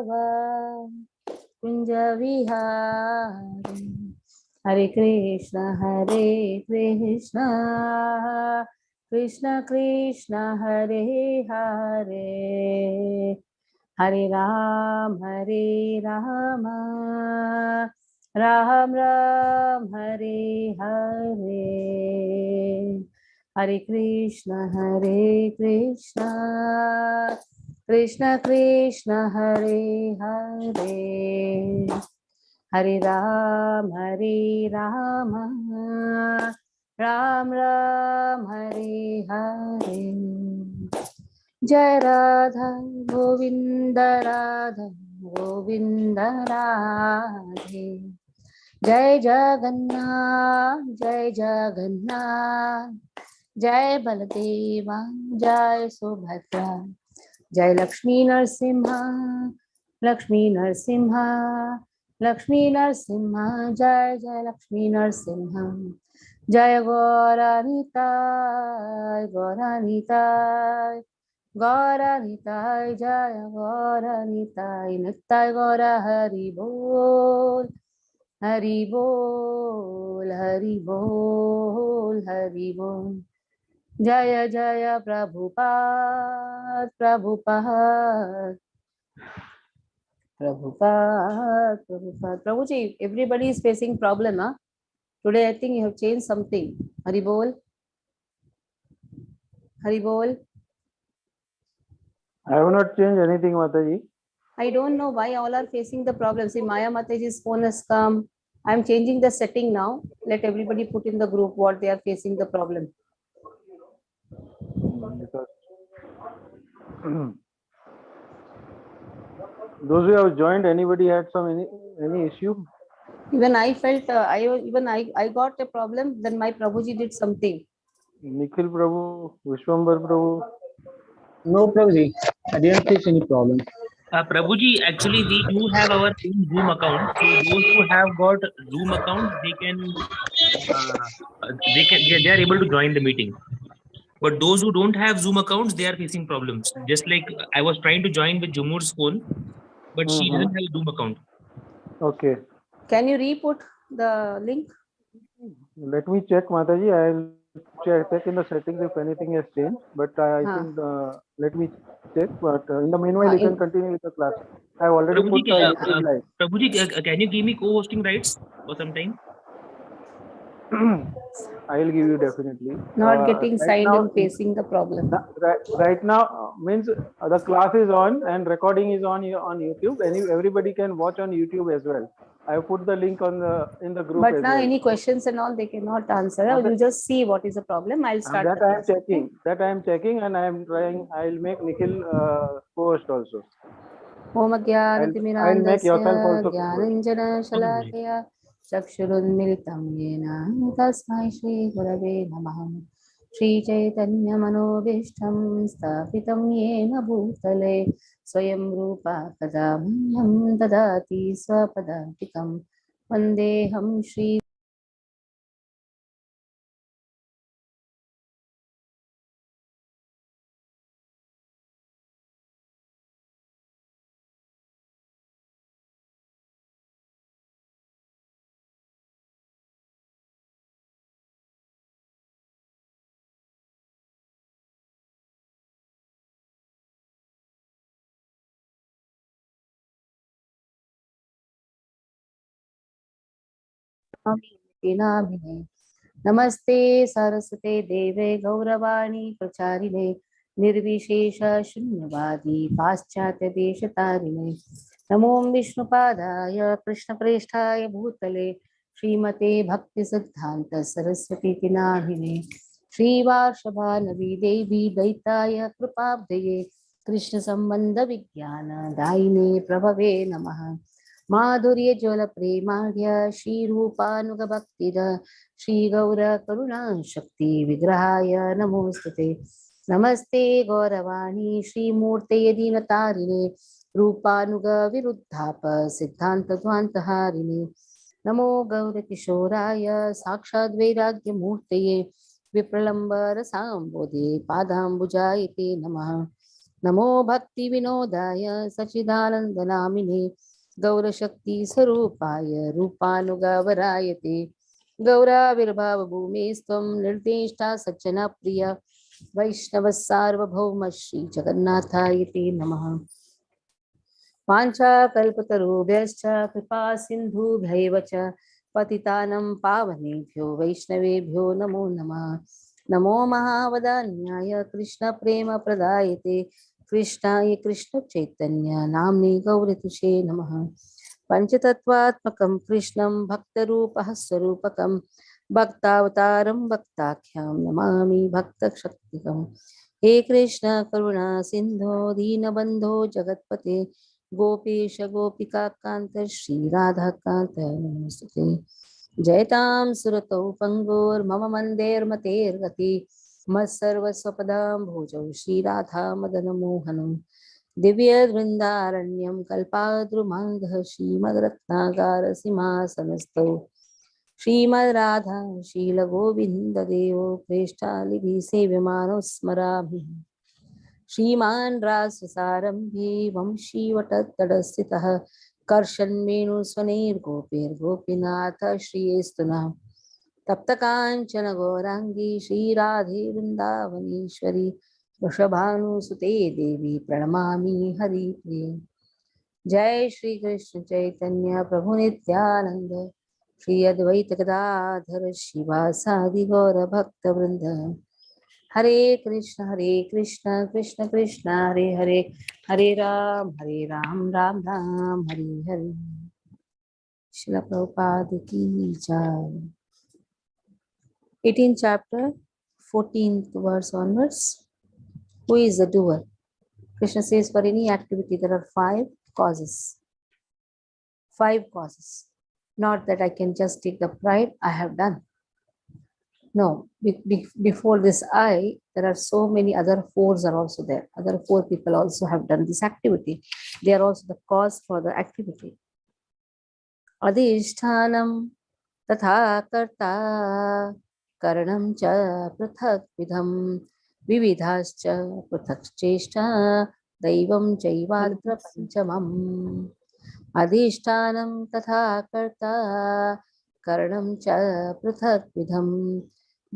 कुंज विहारी हरे कृष्ण कृष्ण कृष्ण हरे हरे हरे राम राम राम हरे हरे हरे कृष्ण कृष्ण कृष्ण हरे हरे हरे राम राम राम हरे हरे जय राधा गोविंद राधे जय जगन्नाथ जय बलदेवा जय सुभद्रा जय लक्ष्मी नरसिम्हा जय जय लक्ष्मी नरसिम्हा जय गौरानिताय जय गौरानिताय नित्य गौर हरि बोल हरि बोल हरि बोल हरि बोल जय जय प्रभुपाद प्रभु जी everybody is facing problem today I think you have changed something hari bol I have not changed anything, Mataji. I don't know why all are facing the problem. See, Maya Mataji's phone has come. I am changing the setting now. Let everybody put in the group what they are facing the problem. Because those who have joined, anybody had any issue? Even I felt I got a problem. Then my Prabhuji did something. Nikhil Prabhu, Vishwambar Prabhu. No, Prabhuji, I didn't face any problem. Prabhuji, actually we do have our own Zoom account. So those who have got Zoom account, they are able to join the meeting. But those who don't have Zoom accounts, they are facing problems. Just like I was trying to join with Jumur's phone, but she doesn't have a Zoom account. Okay. Can you re-put the link? Let me check, Mataji. I'll check in the settings if anything has changed. But I think let me check. But in the meanwhile, you can continue with the class. I have already Prabhuji, put the YouTube live. Prabhuji, can you give me co-hosting rights for some time? I will give you definitely. Not getting right signed now, and facing the problem. Right now means the class is on and recording is on YouTube. Everybody can watch on YouTube as well. I have put the link in the group. But as now well. Any questions and all they cannot answer. You just see what is the problem. I'll start. That I am checking. That I am checking, and I am trying. I'll make Nikhil co-host also. Om I'll make yourself also Jnananjana चक्षुरुन्मिलितं येन तस्मै श्रीगुरवे नमः श्रीचैतन्यमनोभीष्टं स्थापितं येन भूतले स्वयं रूपा कदा मह्यं ददाति स्वपदान्तिकं वन्देऽहं श्री नमस्ते सरस्वते देवे गौरवाणी प्रचारिणे निर्विशेष शून्यवादी पाश्चात्य देशतारिणे नमो विष्णुपादाय कृष्णप्रेष्ठाय भूतले श्रीमते भक्ति सिद्धांत सरस्वती नामिने श्रीवार्षभानवी देवी दैताय कृपाब्धये कृष्ण संबंध विज्ञान दायिने प्रभवे नमः माधुर्य ज्वल प्रेमाढ्य श्रीरूपानुग भक्तिद श्री गौर करुणा शक्ति विग्रहाय नमोस्तुते नमस्ते गौरवाणी श्रीमूर्ते दीनतारिणे रूपानुग विरुद्धाप सिद्धांत ध्वान्तहारिणे नमो गौरकिशोराय साक्षाद् वैराग्य मूर्तये विप्रलम्बर सांबोधे पादाम्बुजायते नमः Namo Bhakti Vinodaya Sachidananda Namine Gaura Shakti Sarupaya Rupanugavarayate Gaura Virbhava Bhumistvam Nirdeshta Sachana Priya Vaishnava Sarvabhauma Shri Jagannatha Namaha Panchakalpatarubhyascha kripa sindhubhyaiva cha patitanam pavanebhyo vaishnavebhyo namo namah. Namo mahavadanyaya Krishna prema pradayate Krishnaya Krishna chaitanya namni gauratushe namaha. Panchatattvatmakam Krishnam bhaktarupah swarupakam bhaktavataram bhaktakyam namami bhaktakshaktikam. He Krishna Karuna Sindho Deenabandho Jagatpate Gopesh Gopika Kanta Shri Radha Kanta Namaste Jaitam Surato Pangor Mama Mandir Mater Gati Masarva Swapadam Bhojau Shri Radha Madana Mohanam Divya Vrindaranyam Kalpadrumangha Shri Madratnagara Simhasanasto Srimad Radha Shila Govinda Devo Krishnalibhi Sevyamano Smarabi Shriman Rasasarambhi Vamshi Vatattadasthitah Karshan Menu Swanir Gopir Gopinatha Shri Estuna Taptakanchana Gorangi Shri Radhe Vrindavanishwari Vrishabhanu Sute Devi Pranamami Hari Priya Jai Shri Krishna Chaitanya Prabhu Nityananda Shri Advaita Gadadhara Shivasadi Gaura Bhakta Vrinda Hare Krishna Krishna Krishna Hare Hare Hare Ram Ram Ram Hare Hare Srila Prabhupada Ki Jai 18th chapter 14th verse onwards. Who is the doer? Krishna says for any activity there are 5 causes. 5 causes. Not that I can just take the pride I have done. No, before this I, there are so many other 4s are also there. Other 4 people also have done this activity. They are also the cause for the activity. Adhishtanam tatha karta karanam cha prathak vidham vividhascha prathak cheshta daivam chaivatra panchamam. Adhishtanam tatha karta karanam cha prathak vidham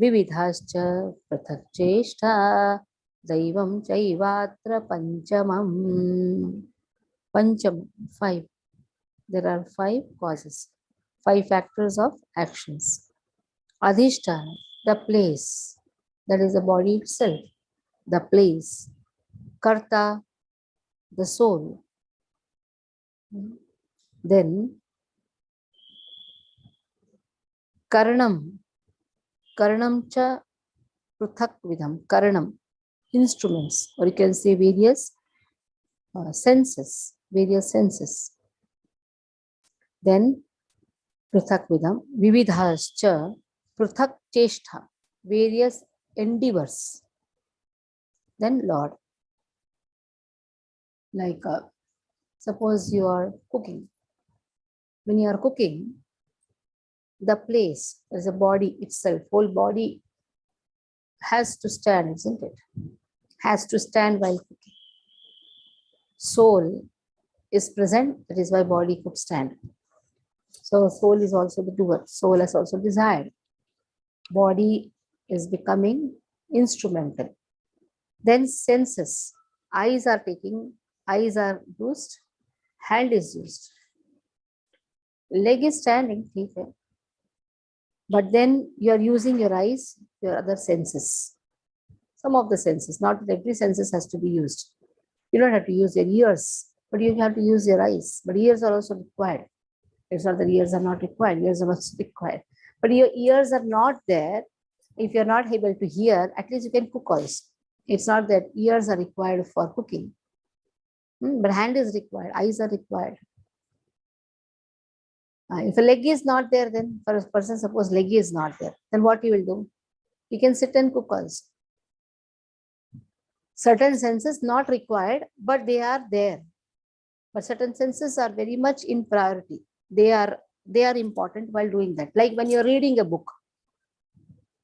vividhascha prathak cheshta daivam chaivatra panchamam. Pancham, 5. There are 5 causes, 5 factors of actions. Adhisthana, the place, that is the body itself, the place. Karta, the soul. Then Karanam, Karanam cha Pruthak Vidham, Karanam, instruments, or you can say various senses, various senses. Then Pruthak Vidham, Vividhascha, Pruthak Cheshtha, various endeavors. Then Lord. Like suppose you are cooking. When you are cooking, the place, as a body itself, whole body has to stand, isn't it? Has to stand while cooking. Soul is present, that is why body could stand. So soul is also the doer. Soul has also desired. Body is becoming instrumental. Then senses. Eyes are used, hand is used. Leg is standing, okay. But then you are using your eyes, your other senses. Some of the senses, not every senses has to be used. You don't have to use your ears, but you have to use your eyes. But ears are also required. It's not that ears are not required, ears are also required. But your ears are not there. If you're not able to hear, at least you can cook also. It's not that ears are required for cooking. But hand is required, eyes are required. If a leg is not there, then for a person, suppose leg is not there, then what he will do? He can sit and cook also. Certain senses not required, but they are there. But certain senses are very much in priority. They are important while doing that. Like when you're reading a book.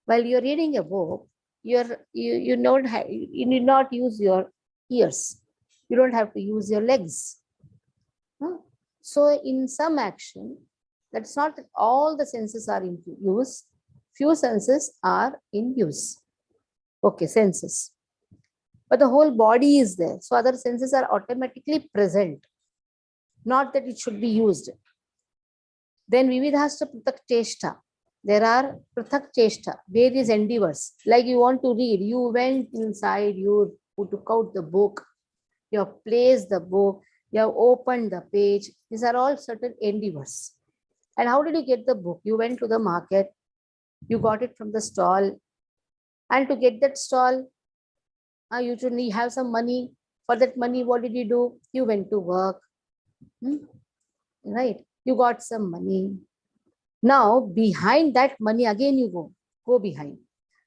While you're reading a book, you need not use your ears. You don't have to use your legs. So in some action, that's not that all the senses are in use. Few senses are in use. Okay, senses. But the whole body is there. So other senses are automatically present. Not that it should be used. Then Vividhasta Pratak Cheshta. There are Pratak Cheshta, various endeavors. Like you want to read, you went inside, you took out the book, you have placed the book, you have opened the page. These are all certain endeavors. And how did you get the book? You went to the market, you got it from the stall. And to get that stall, you should have some money. For that money, what did you do? You went to work. Right? You got some money. Now, behind that money, again you go behind.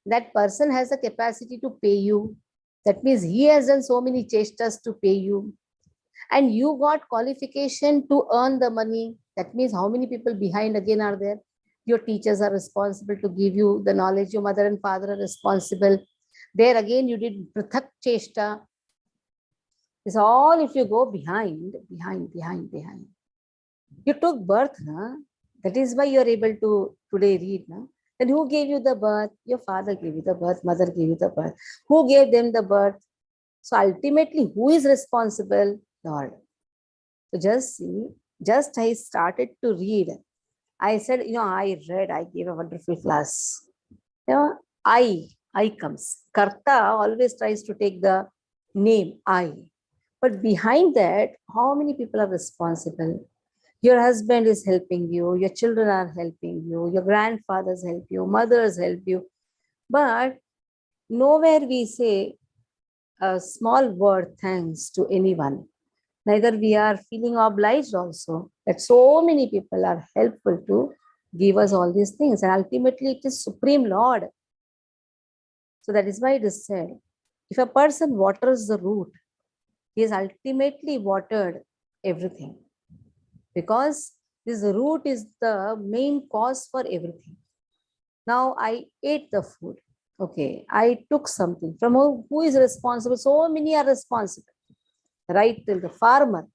That person has the capacity to pay you. That means he has done so many chestas to pay you. And you got qualification to earn the money. That means how many people behind again are there? Your teachers are responsible to give you the knowledge. Your mother and father are responsible. There again, you did prathak cheshta. It's all if you go behind. You took birth, huh? That is why you are able to today read. Huh? Then who gave you the birth? Your father gave you the birth, mother gave you the birth. Who gave them the birth? So ultimately, who is responsible? Lord. So just see, just I started to read. I said, I read, I gave a wonderful class. I comes. Karta always tries to take the name I. But behind that, how many people are responsible? Your husband is helping you, your children are helping you, your grandfathers help you, mothers help you. But nowhere we say a small word thanks to anyone. Neither we are feeling obliged also that so many people are helpful to give us all these things. And ultimately it is Supreme Lord. So that is why it is said, if a person waters the root, he has ultimately watered everything. Because this root is the main cause for everything. Now I ate the food. Okay, I took something. From who is responsible? So many are responsible. Right till the farmer.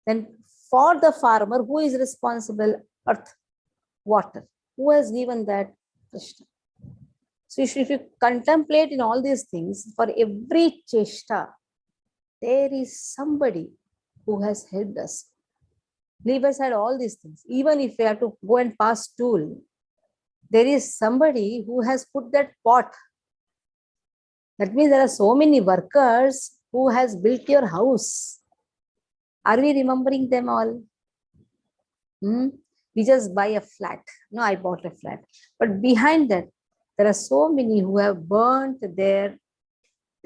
Then for the farmer, who is responsible? Earth, water. Who has given that? Krishna. So if you contemplate in all these things, for every cheshta, there is somebody who has helped us. Leave aside all these things. Even if we have to go and pass stool, there is somebody who has put that pot. That means there are so many workers who has built your house. Are we remembering them all? We just buy a flat. No, I bought a flat. But behind that, there are so many who have burnt their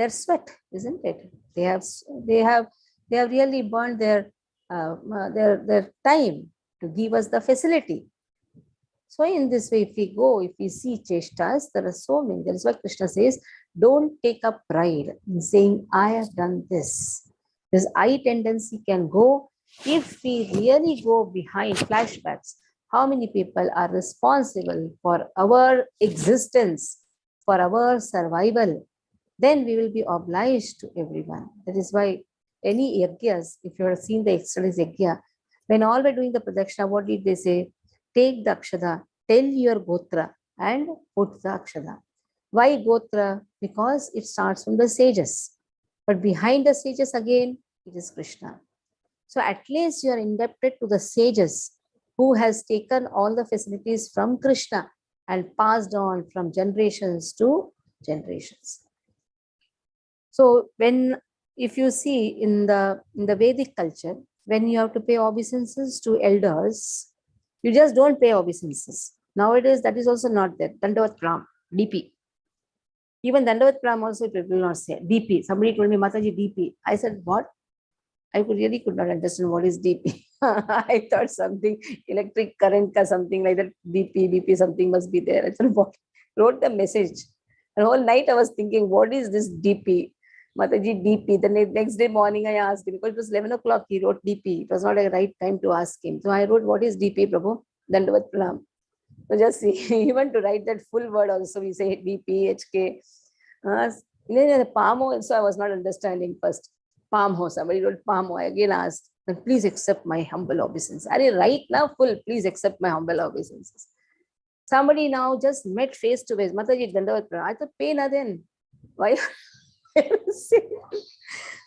sweat, isn't it? They have really burnt their time to give us the facility. So in this way, if we see cheshtas, there are so many. That is why Krishna says, don't take up pride in saying, I have done this. This I tendency can go if we really go behind flashbacks. How many people are responsible for our existence, for our survival? Then we will be obliged to everyone. That is why any yagyas, if you have seen the external yagya, when all were doing the pradakshina, what did they say? Take the akshada, tell your gotra and put the akshada. Why gotra? Because it starts from the sages. But behind the sages again, it is Krishna. So at least you are indebted to the sages who has taken all the facilities from Krishna and passed on from generations to generations. So if you see in the Vedic culture, when you have to pay obeisances to elders, you just don't pay obeisances. Nowadays, that is also not there. Dandavat Pram, DP. Even Dandavat Pram also people will not say DP. Somebody told me, Mataji, DP. I said, what? I really could not understand what is DP. I thought something electric current ka something like that. DP, something must be there. I said, what? Wrote the message. And whole night I was thinking, what is this DP? Mataji, DP. The next day morning I asked him, because it was 11 o'clock, he wrote DP. It was not a right time to ask him. So I wrote, what is DP, Prabhu? Dandavat Pranam. So just see, even to write that full word also, we say DP, HK. The palm also I was not understanding first. palm ho, somebody wrote palm ho, I again asked, and please accept my humble obeisance. Are you right now? Full, please accept my humble obeisances. Somebody now just met face to face. Mataji, Dandavat Pranam. I thought, pay na then. Why?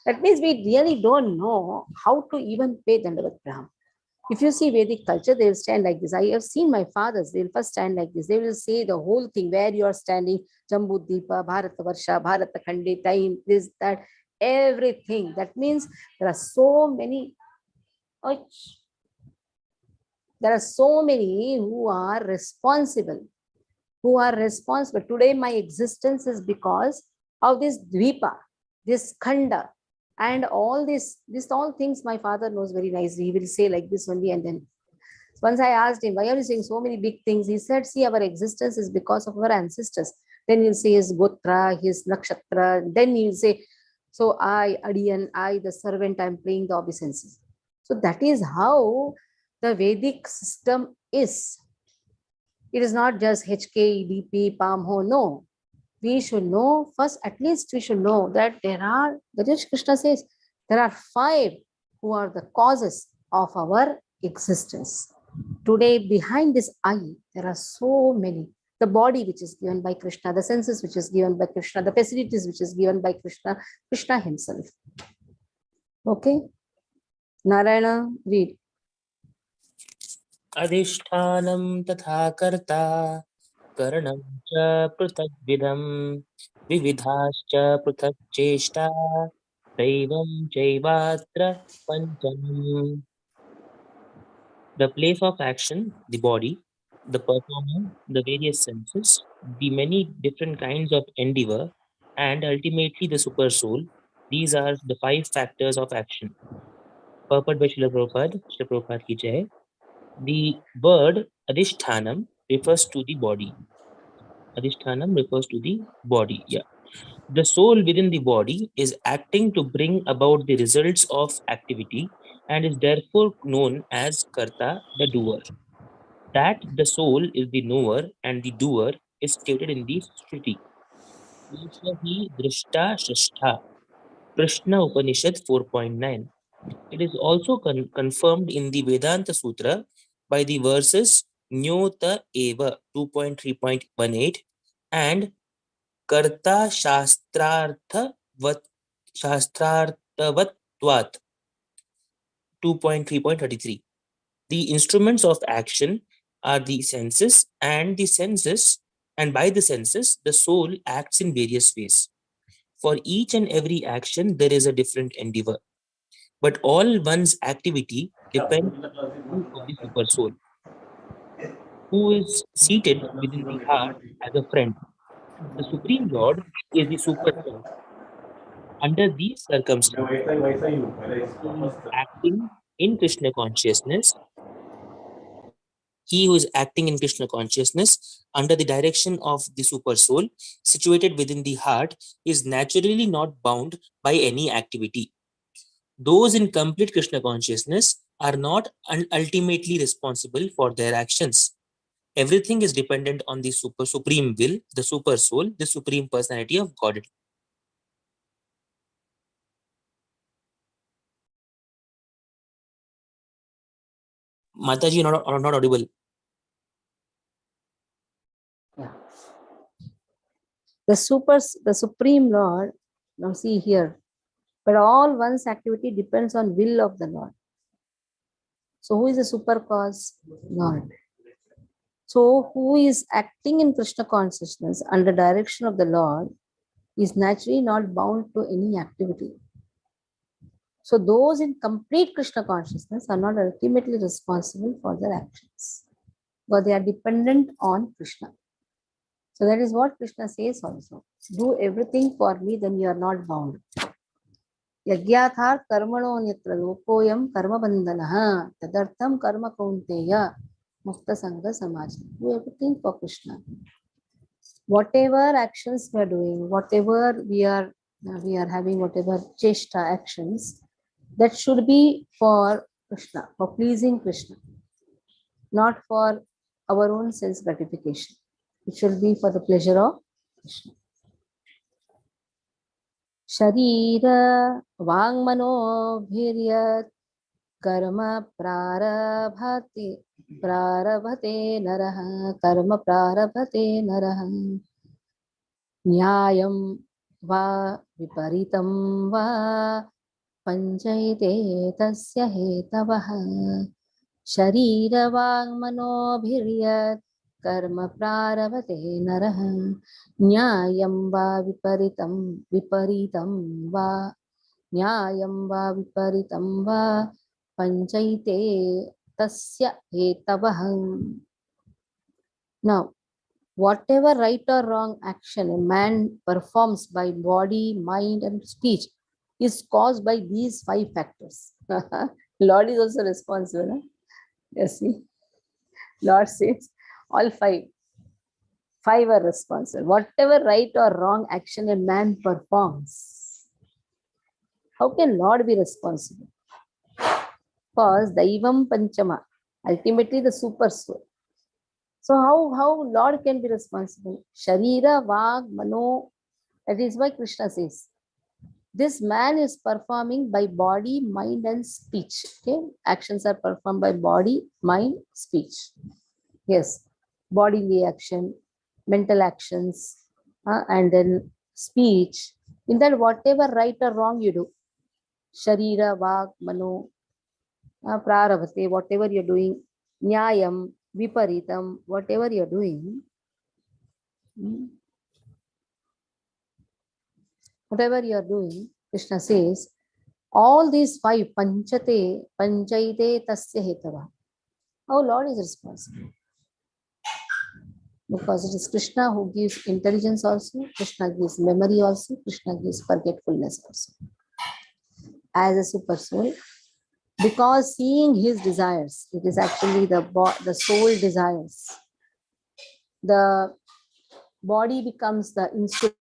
That means we really don't know how to even pay Dandavat Pranam. If you see Vedic culture, they will stand like this. I have seen my fathers, they will first stand like this. They will say the whole thing, where you are standing, Jambu Deepa, Bharata Varsha, Bharata Khande, time, this, that, everything. That means there are so many, there are so many who are responsible. Today, my existence is because of this Dvipa, this Khanda, and all this all things my father knows very nicely. He will say like this only, and then once I asked him, why are you saying so many big things? He said, see, our existence is because of our ancestors. Then he'll say his Gotra, his Nakshatra. Then he'll say, so I, Adiyan, I, the servant, I'm playing the obeisances. So that is how the Vedic system is. It is not just HK, DP, Palm Ho, no. We should know first, at least we should know that Krishna says, there are 5 who are the causes of our existence. Today, behind this I, there are so many. The body which is given by Krishna, the senses which is given by Krishna, the facilities which is given by Krishna, Krishna himself. Okay? Narayana, read. Adhishtanam tatha karta karanam cha pruthagvidham vividhascha pruthak cheshta daivam chaivatra panchanam. The place of action, the body, the performer, the various senses, the many different kinds of endeavor, and ultimately the super soul. These are the 5 factors of action. Purport by Srila Prabhupada, Srila Prabhupada ki jai. The word adhishthanam refers to the body. Adhishthanam refers to the body. Yeah. The soul within the body is acting to bring about the results of activity and is therefore known as karta, the doer. That the soul is the knower and the doer is stated in the Shruti. Esha hi drishta shrishta. Prashna Upanishad 4.9. It is also confirmed in the Vedanta Sutra by the verses Nyota Eva 2.3.18 and Karta Shastrarthavatvat 2.3.33. The instruments of action are the senses, and by the senses, the soul acts in various ways. For each and every action, there is a different endeavor. But all one's activity depends on the super soul, who is seated within the heart as a friend. The Supreme Lord is the super soul. Under these circumstances, he is acting in Krishna consciousness. He who is acting in Krishna consciousness under the direction of the super soul situated within the heart is naturally not bound by any activity. Those in complete Krishna consciousness are not ultimately responsible for their actions. Everything is dependent on the supreme will, the super soul, the supreme personality of Godhead. Mataji, you are not audible. Yeah. The Supreme Lord, now see here, but all one's activity depends on will of the Lord. So who is the super cause? Lord. So who is acting in Krishna consciousness under direction of the Lord is naturally not bound to any activity. So those in complete Krishna consciousness are not ultimately responsible for their actions, but they are dependent on Krishna. So that is what Krishna says also. Do everything for me, then you are not bound. Yagyathar karmano nyatra lokoyam karma bandhanaha tadartham karma kaunteya mukta sangha samaj. Do everything for Krishna. Whatever actions we are doing, whatever we are having, whatever cheshta actions, that should be for Krishna, for pleasing Krishna, not for our own sense gratification. It should be for the pleasure of Krishna. शरीर वाङ्मनोभिर्यत् कर्म प्रारभते नरः कर्म प्रारभते नरः न्यायं वा विपरीतं वा पञ्चैते तस्य हेतवः शरीरवाङ्मनोभिर्यत् कर्म प्रारभते नरः न्यायं वा विपरीतं वा न्यायं वा विपरीतं वा पञ्चैते तस्य हेतवः. Now, whatever right or wrong action a man performs by body, mind, and speech is caused by these 5 factors. Lord is also responsible. Huh? Yes, see? Lord says all 5 are responsible. Whatever right or wrong action a man performs, how can Lord be responsible? Because Daivam Panchama, ultimately the super soul. So how Lord can be responsible? Sharira, Vag, Mano. That is why Krishna says, this man is performing by body, mind, and speech. Okay, actions are performed by body, mind, speech. Yes, bodily action, mental actions, and then speech. In that, whatever right or wrong you do, Sharira, Vag, Mano, Prarabhate, whatever you're doing, Nyayam, Viparitam, whatever you're doing, Krishna says, all these 5, Panchaite Tasya Hetava. How Lord is responsible? Because it is Krishna who gives intelligence also, Krishna gives memory also, Krishna gives forgetfulness also. As a super soul, because seeing his desires, it is actually the soul desires. The body becomes the instrument.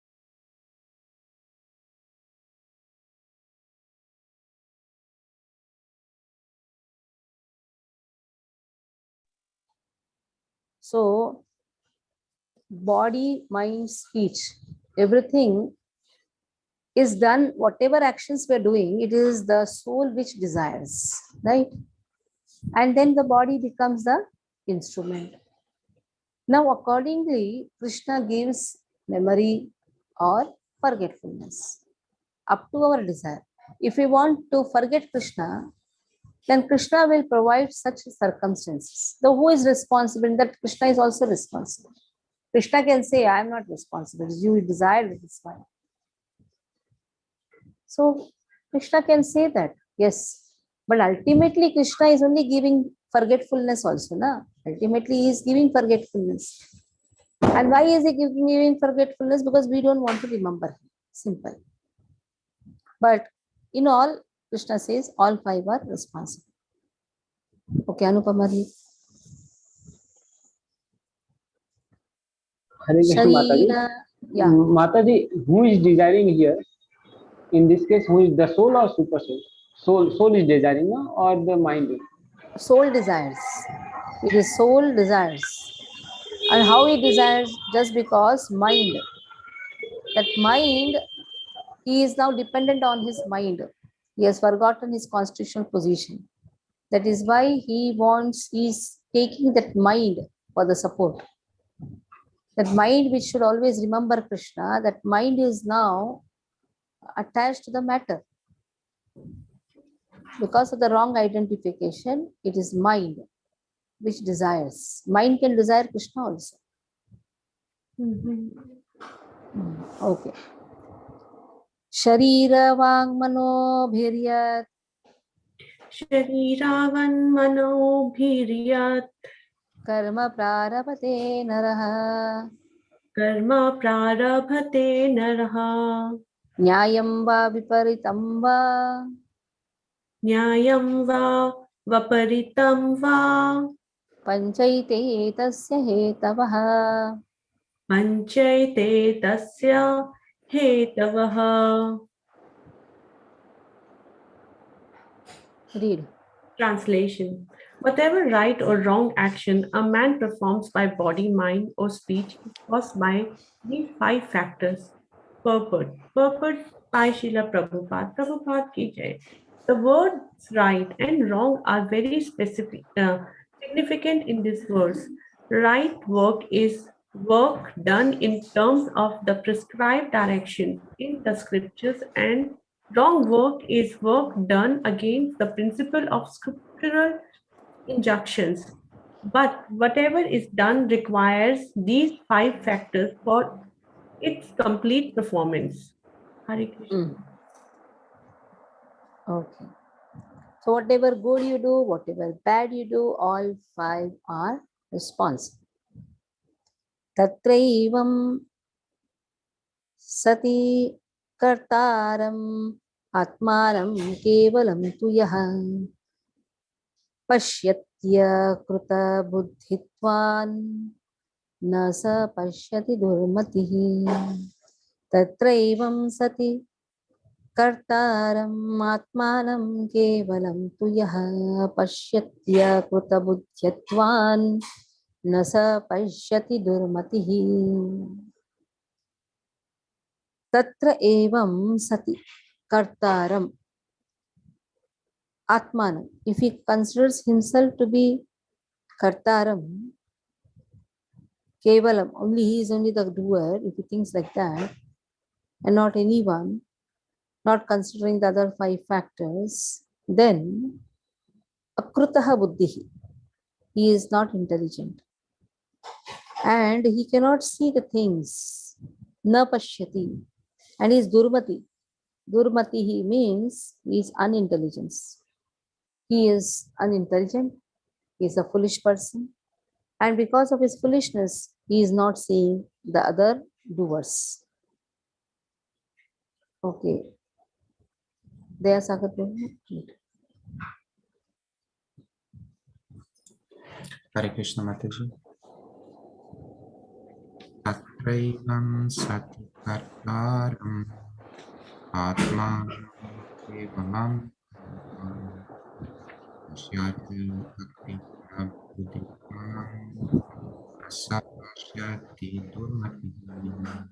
So, body, mind, speech, everything is done, whatever actions we're doing, it is the soul which desires, right? And then the body becomes the instrument. Now, accordingly, Krishna gives memory or forgetfulness up to our desire. If we want to forget Krishna, then Krishna will provide such circumstances. The who is responsible? That Krishna is also responsible. Krishna can say, I am not responsible. You desired it, is fine. So Krishna can say that, yes. But ultimately, Krishna is only giving forgetfulness also. Na? Ultimately, he is giving forgetfulness. And why is he giving forgetfulness? Because we don't want to remember him. Simple. But in all, Krishna says all 5 are responsible. Okay, Anupama. Hare Krishna, Mataji. Yeah. Mataji, who is desiring here? In this case, who is the soul or super soul? Soul is desiring, no? Or the mind? Soul desires. It is soul desires. And how he desires? Just because mind. That mind, he is now dependent on his mind. He has forgotten his constitutional position. That is why he is taking that mind for the support. That mind which should always remember Krishna, that mind is now attached to the matter. Because of the wrong identification, it is mind which desires. Mind can desire Krishna also. Okay. Sharira Vangmano Bhiryat. Shariravan Mano Bhiryat. Karma Prarabhate Naraha. Karma Prarabhate Naraha. Nyayam va viparitam va. Nyayam va vaparitam va. Panchaite tasya hetavaha. Panchaite tasya hetavaha. Read. Translation. Whatever right or wrong action a man performs by body, mind, or speech is caused by these 5 factors. Purport. Purport by Srila Prabhupada. Prabhupada ki jai. The words right and wrong are very significant in this verse. Right work is work done in terms of the prescribed direction in the scriptures, and wrong work is work done against the principle of scriptural injunctions. But whatever is done requires these five factors for its complete performance. Hare Krishna. Okay. So whatever good you do, whatever bad you do, all five are responsible. Tatraivam sati kartaram atmaram kevalam tu yaha pashyatya kruta buddhitvan na sa pashyati durmatihi. Tatraivam sati कर्तारं आत्मानं केवलं तु यः पश्यत्य कृतबुद्ध्यत्वान् न स पश्यति दुर्मतिः. तत्र एवं सति कर्तारं आत्मानं, if he considers himself to be kartaram, kevalam, only he is only the doer, if he thinks like that, and not anyone, not considering the other five factors, then akrutaha buddhihi, he is not intelligent and he cannot see the things. Na pashyati, and he is durmati. Durmatihi means he is unintelligence. He is unintelligent, he is a foolish person, and because of his foolishness, he is not seeing the other doers. Okay. There, Sagar Prabhu. Hare Krishna Mataji. Tatraivam sati kartaram atma kevalam pashyati akrita buddhitvam asapashyati durmatihi.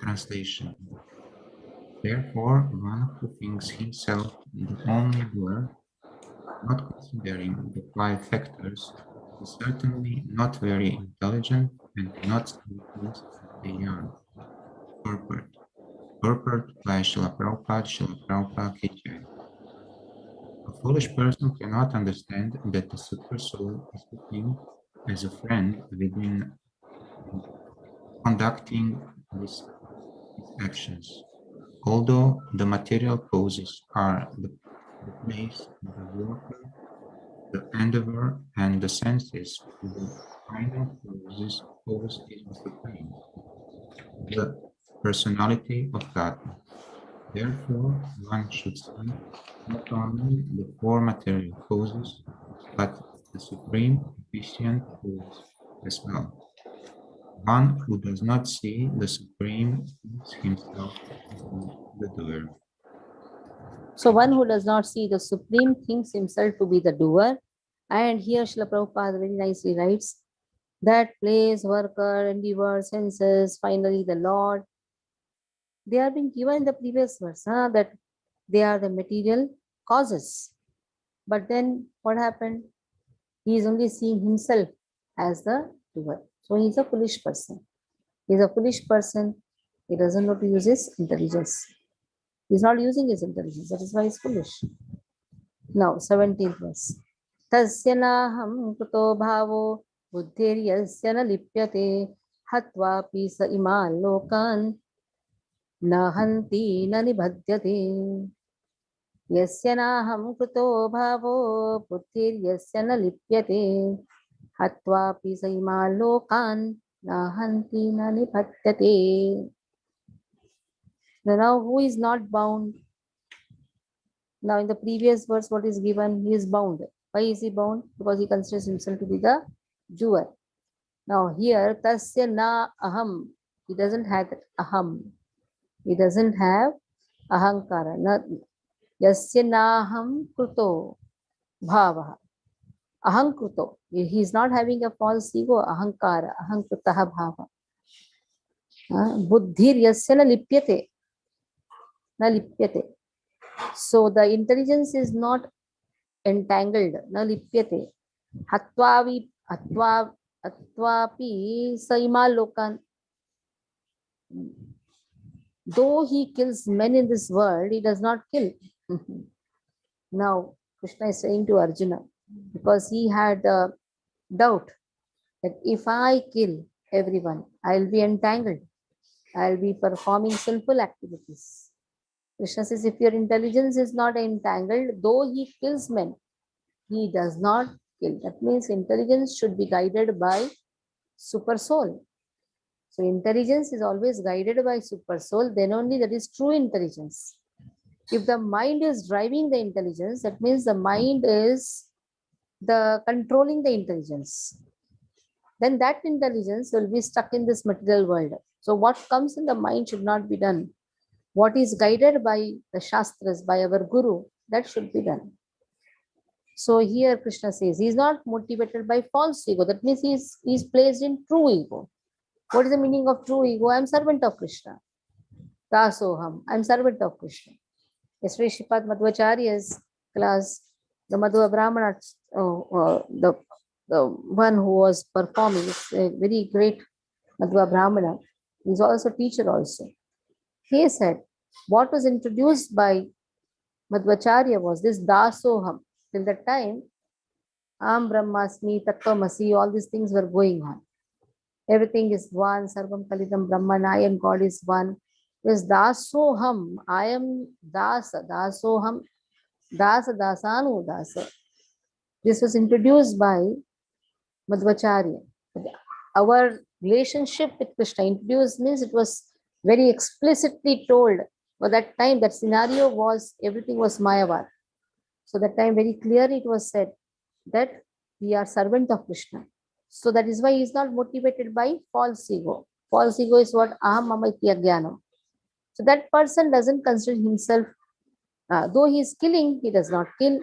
Translation. Therefore, one who thinks himself the only doer, not considering the five factors, is certainly not very intelligent and cannot see things as they are. Purport. Purport by Srila Prabhupada Ki Jai. A foolish person cannot understand that the Super Soul is with him as a friend within conducting his actions. Although the material causes are the place, the worker, the endeavor, and the senses, the final cause is the Supreme, the personality of God. Therefore, one should see not only the four material causes, but the supreme efficient cause as well. One who does not see the supreme thinks himself the doer. So one who does not see the Supreme thinks himself to be the doer. And here Srila Prabhupada very nicely writes that place, worker, endeavor, senses, finally the Lord, they are being given in the previous verse, that they are the material causes. But then what happened? He is only seeing himself as the doer. So he is a foolish person. He is a foolish person. He doesn't know to use his intelligence. He is not using his intelligence. That is why he is foolish. Now, 17th verse. Tasya naham kuto bhavo buddhiryasya na lipyate hatva pisa iman lokan nahanti na nibhadyate. Yasya naham kuto bhavo buddhiryasya na lipyate hatva pisa iman lokan nahanti na nibhadyate. Now, who is not bound? Now, in the previous verse, what is given? He is bound. Why is he bound? Because he considers himself to be the doer. Now, here, tasya na aham. He doesn't have that aham. He doesn't have ahankara. Yasya na aham kruto bhava. Ahankruto. He is not having a false ego. Ahankara. Ahankrutaha bhava. Buddhir yasya na lipyate. Na lipyate. So the intelligence is not entangled. Na lipyate. Hatvavi atvapi saima lokan. Though he kills men in this world, he does not kill. Now, Krishna is saying to Arjuna, because he had a doubt that if I kill everyone, I'll be entangled. I'll be performing sinful activities. Krishna says, if your intelligence is not entangled, though he kills men, he does not kill. That means intelligence should be guided by super soul. So intelligence is always guided by super soul, then only that is true intelligence. If the mind is driving the intelligence, that means the mind is the controlling the intelligence. Then that intelligence will be stuck in this material world. So what comes in the mind should not be done. What is guided by the Shastras, by our Guru, that should be done. So here Krishna says, he is not motivated by false ego. That means he is placed in true ego. What is the meaning of true ego? I am servant of Krishna. Dasoham, I am servant of Krishna. Yesterday, Shripad Madhvacharya's class, the Madhva Brahmana, the one who was performing, is a very great Madhva Brahmana. He is also teacher also. He said, what was introduced by Madhvacharya was this Dasoham. Till that time, Am Brahmasmi, Tattvamasi, all these things were going on. Everything is one, Sarvam Kalidam Brahman, I am God is one. This Dasoham, I am Dasa, Dasoham, Dasa, Dasanu, Dasa. This was introduced by Madhvacharya. Our relationship with Krishna introduced means it was very explicitly told. For that time, that scenario was, everything was Mayavad. So that time very clearly it was said that we are servant of Krishna. So that is why he is not motivated by false ego. False ego is what aham mama iti ajnanam. So that person doesn't consider himself, though he is killing, he does not kill.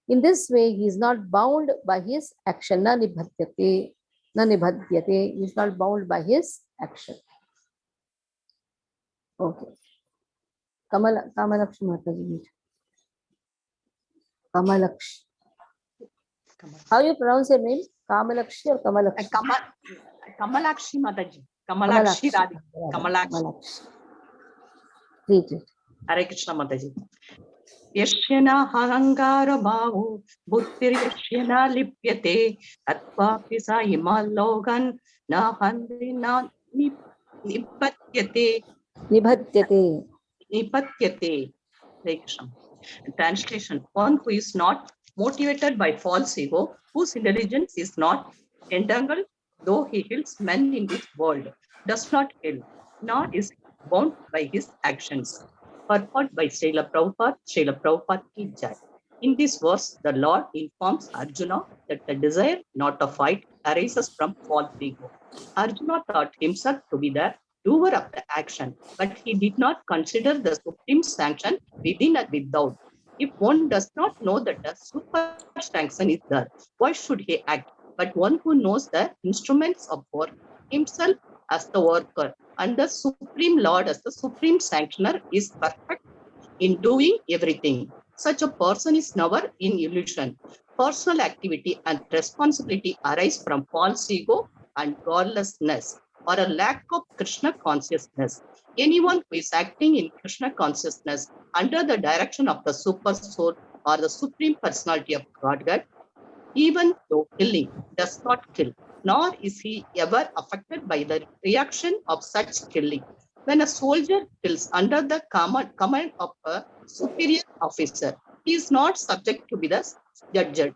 In this way, he is not bound by his action. Na nibhadyate, na nibhadyate. He is not bound by his action. Okay. Kamalakshi Mataji. Kamalakshi. How you pronounce your name? Kamalakshi or Kamalakshi? Kamalakshi Mataji. Kamalakshi Radhika. Kamalakshi. Read it. Hare Krishna Mataji. Yashyana hangara bhavu buddhir yashyana lipyate atva pisa himalogan na handri na nipatyate. Nibhadyate. Nipatyate. Hare Krishna. Translation: one who is not motivated by false ego, whose intelligence is not entangled, though he kills men in this world, does not kill, nor is bound by his actions. Purport by Srila Prabhupada ki jai. In this verse, the Lord informs Arjuna that the desire not to fight arises from false ego. Arjuna thought himself to be the doer of the action, but he did not consider the supreme sanction within and without. If one does not know that the super sanction is there, why should he act? But one who knows the instruments of work, himself as the worker and the Supreme Lord as the Supreme Sanctioner, is perfect in doing everything. Such a person is never in illusion. Personal activity and responsibility arise from false ego and godlessness, or a lack of Krishna consciousness. Anyone who is acting in Krishna consciousness under the direction of the super soul or the supreme personality of Godhead, even though killing, does not kill, nor is he ever affected by the reaction of such killing. When a soldier kills under the command of a superior officer, he is not subject to be the judged.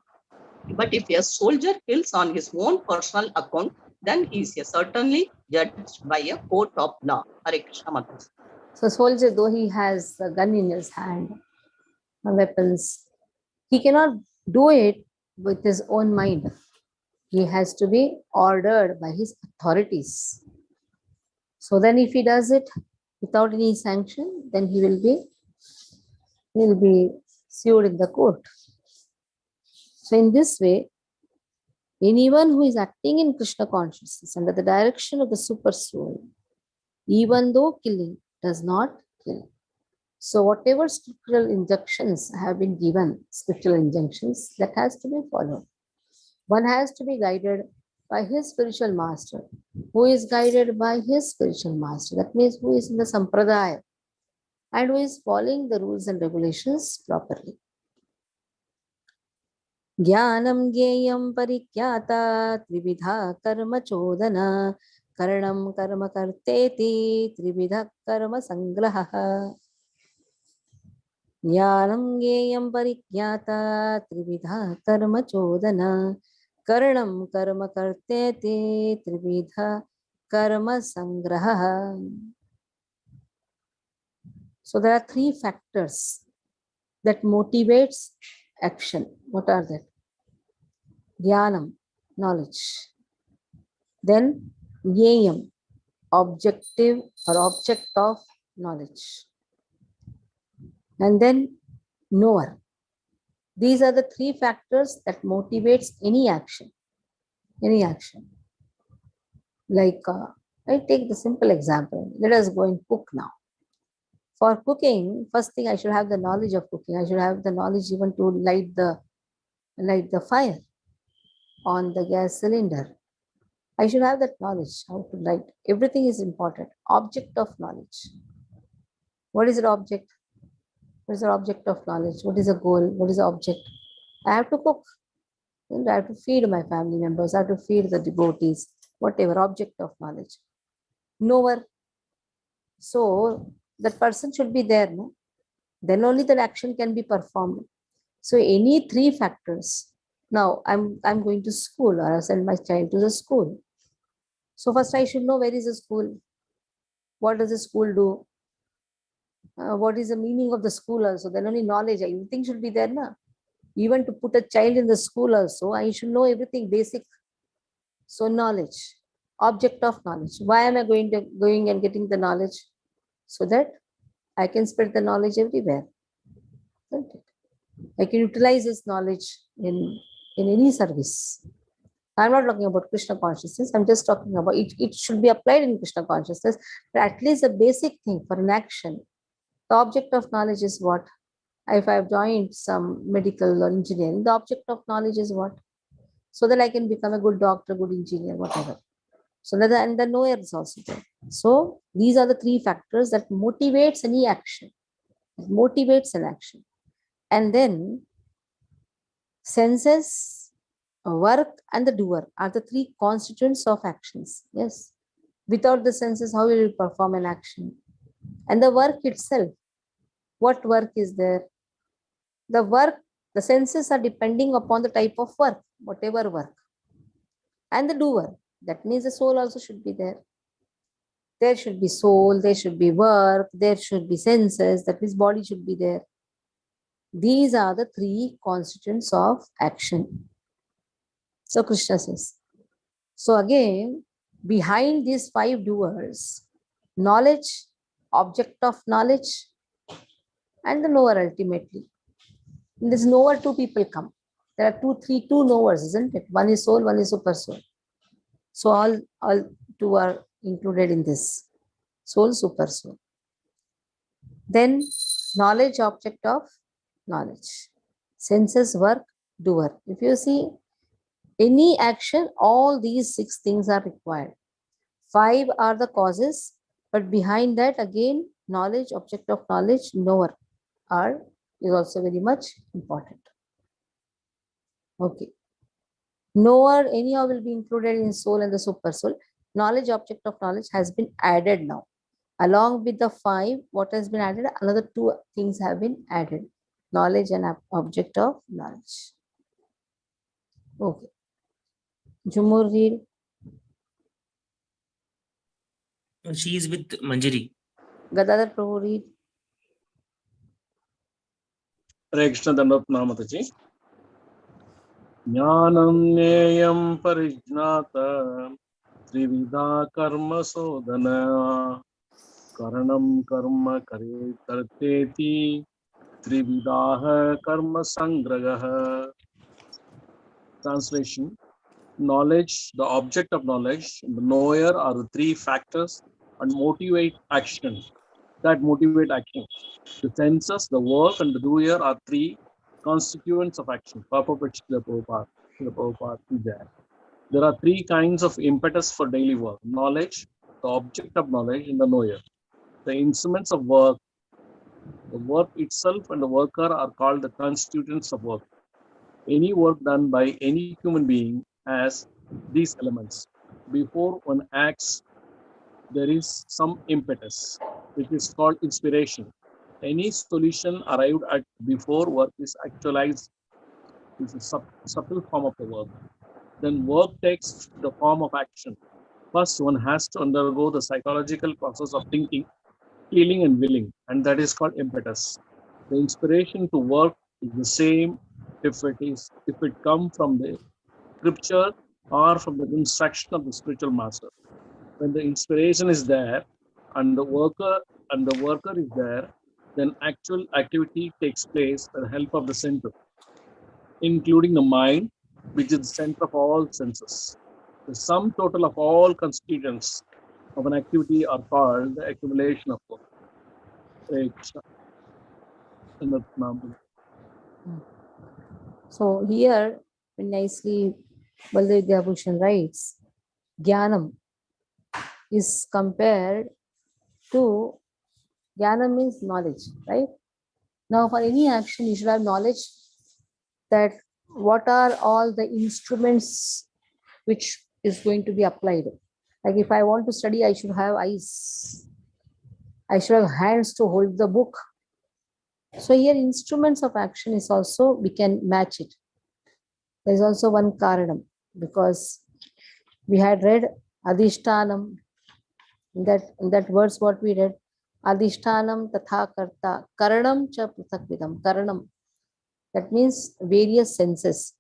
But if a soldier kills on his own personal account, then he is certainly judged by a court of law. Hare Krishna Mataji. So soldier, though he has a gun in his hand, weapons, he cannot do it with his own mind. He has to be ordered by his authorities. So then if he does it without any sanction, then he will be sued in the court. So in this way, anyone who is acting in Krishna consciousness under the direction of the super soul even though killing does not kill. So whatever scriptural injunctions have been given, scriptural injunctions, that has to be followed. One has to be guided by his spiritual master. Who is guided by his spiritual master? That means who is in the sampradaya and who is following the rules and regulations properly. Jnanam gyeyam parikyata trividha karma chodana karanam karma karteti trividha karma sangraha. Jnanam gyeyam parikyata trividha karma chodana karanam karma karteti trividha karma sangraha. So there are three factors that motivates action. What are that? Jnanam, knowledge. Then Jnayam, objective or object of knowledge. And then knower. These are the three factors that motivates any action. Any action. Like, I take the simple example. Let us go and cook now. For cooking, first thing I should have the knowledge of cooking. I should have the knowledge even to light the fire on the gas cylinder. I should have that knowledge, how to light. Everything is important. Object of knowledge. What is the object? What is the object of knowledge? What is the goal? What is the object? I have to cook. I have to feed my family members. I have to feed the devotees. Whatever, object of knowledge. Knower. So that person should be there, no? Then only that action can be performed. So any three factors. Now I'm going to school, or I send my child to the school. So first I should know where is the school. What does the school do? What is the meaning of the school also? Then only knowledge, everything should be there, na? Even to put a child in the school also, I should know everything basic. So knowledge, object of knowledge. Why am I going and getting the knowledge? So that I can spread the knowledge everywhere. Isn't it? I can utilize this knowledge in any service. I'm not talking about Krishna consciousness. I'm just talking about it should be applied in Krishna consciousness. But at least the basic thing for an action. The object of knowledge is what? If I've joined some medical or engineering, the object of knowledge is what? So that I can become a good doctor, good engineer, whatever. So that, and the knower is also there. So these are the three factors that motivates any action. It motivates an action. And then senses, work, and the doer are the three constituents of actions. Yes. Without the senses, how will you perform an action? And the work itself, what work is there? The work, the senses are depending upon the type of work, whatever work. And the doer, that means the soul also should be there. There should be soul, there should be work, there should be senses, that means body should be there. These are the three constituents of action. So Krishna says. So again, behind these five doers, knowledge, object of knowledge, and the knower ultimately. In this knower, two people come. There are two knowers, isn't it? One is soul, one is super soul. So all two are included in this. Soul, super soul. Then knowledge, object of knowledge. Senses, work, doer. If you see any action, all these six things are required. Five are the causes, but behind that again, knowledge, object of knowledge, knower is also very much important. Okay. Knower anyhow will be included in soul and the super soul. Knowledge, object of knowledge has been added now. Along with the five, what has been added? Another two things have been added. Knowledge and object of knowledge. Okay. Jumur read. She is with Manjari. Gadadhar Prabhu read. Hare Krishna Dandavat Namataji. Jnanam Neyam Parijnata Trividha Karma Sodhana Karanam Karma Karteti Trividaha Karma Sangragaha. Translation: knowledge, the object of knowledge, the knower are the three factors and motivate action. That motivate action. The senses, the work, and the doer are three constituents of action. Prabhupada is there. There are three kinds of impetus for daily work: knowledge, the object of knowledge, and the knower. The instruments of work, the work itself, and the worker are called the constituents of work. Any work done by any human being has these elements. Before one acts, there is some impetus, which is called inspiration. Any solution arrived at before work is actualized is a subtle form of the work. Then work takes the form of action. First, one has to undergo the psychological process of thinking, feeling, and willing, and that is called impetus. The inspiration to work is the same if it come from the scripture or from the instruction of the spiritual master. When the inspiration is there and the worker is there, then actual activity takes place with the help of the center, including the mind, which is the center of all senses. The sum total of all constituents of an activity are called the accumulation of work. So here, nicely, Baldev Bhushan writes, Jnanam is compared to, Jnana means knowledge, right? Now, for any action, you should have knowledge that what are all the instruments which is going to be applied. Like if I want to study, I should have eyes. I should have hands to hold the book. So here instruments of action is also, we can match it. There is also one karanam, because we had read adhishtanam. In that verse what we read, adhishtanam tatha karta karanam cha prithak vidam. Karanam, that means various senses.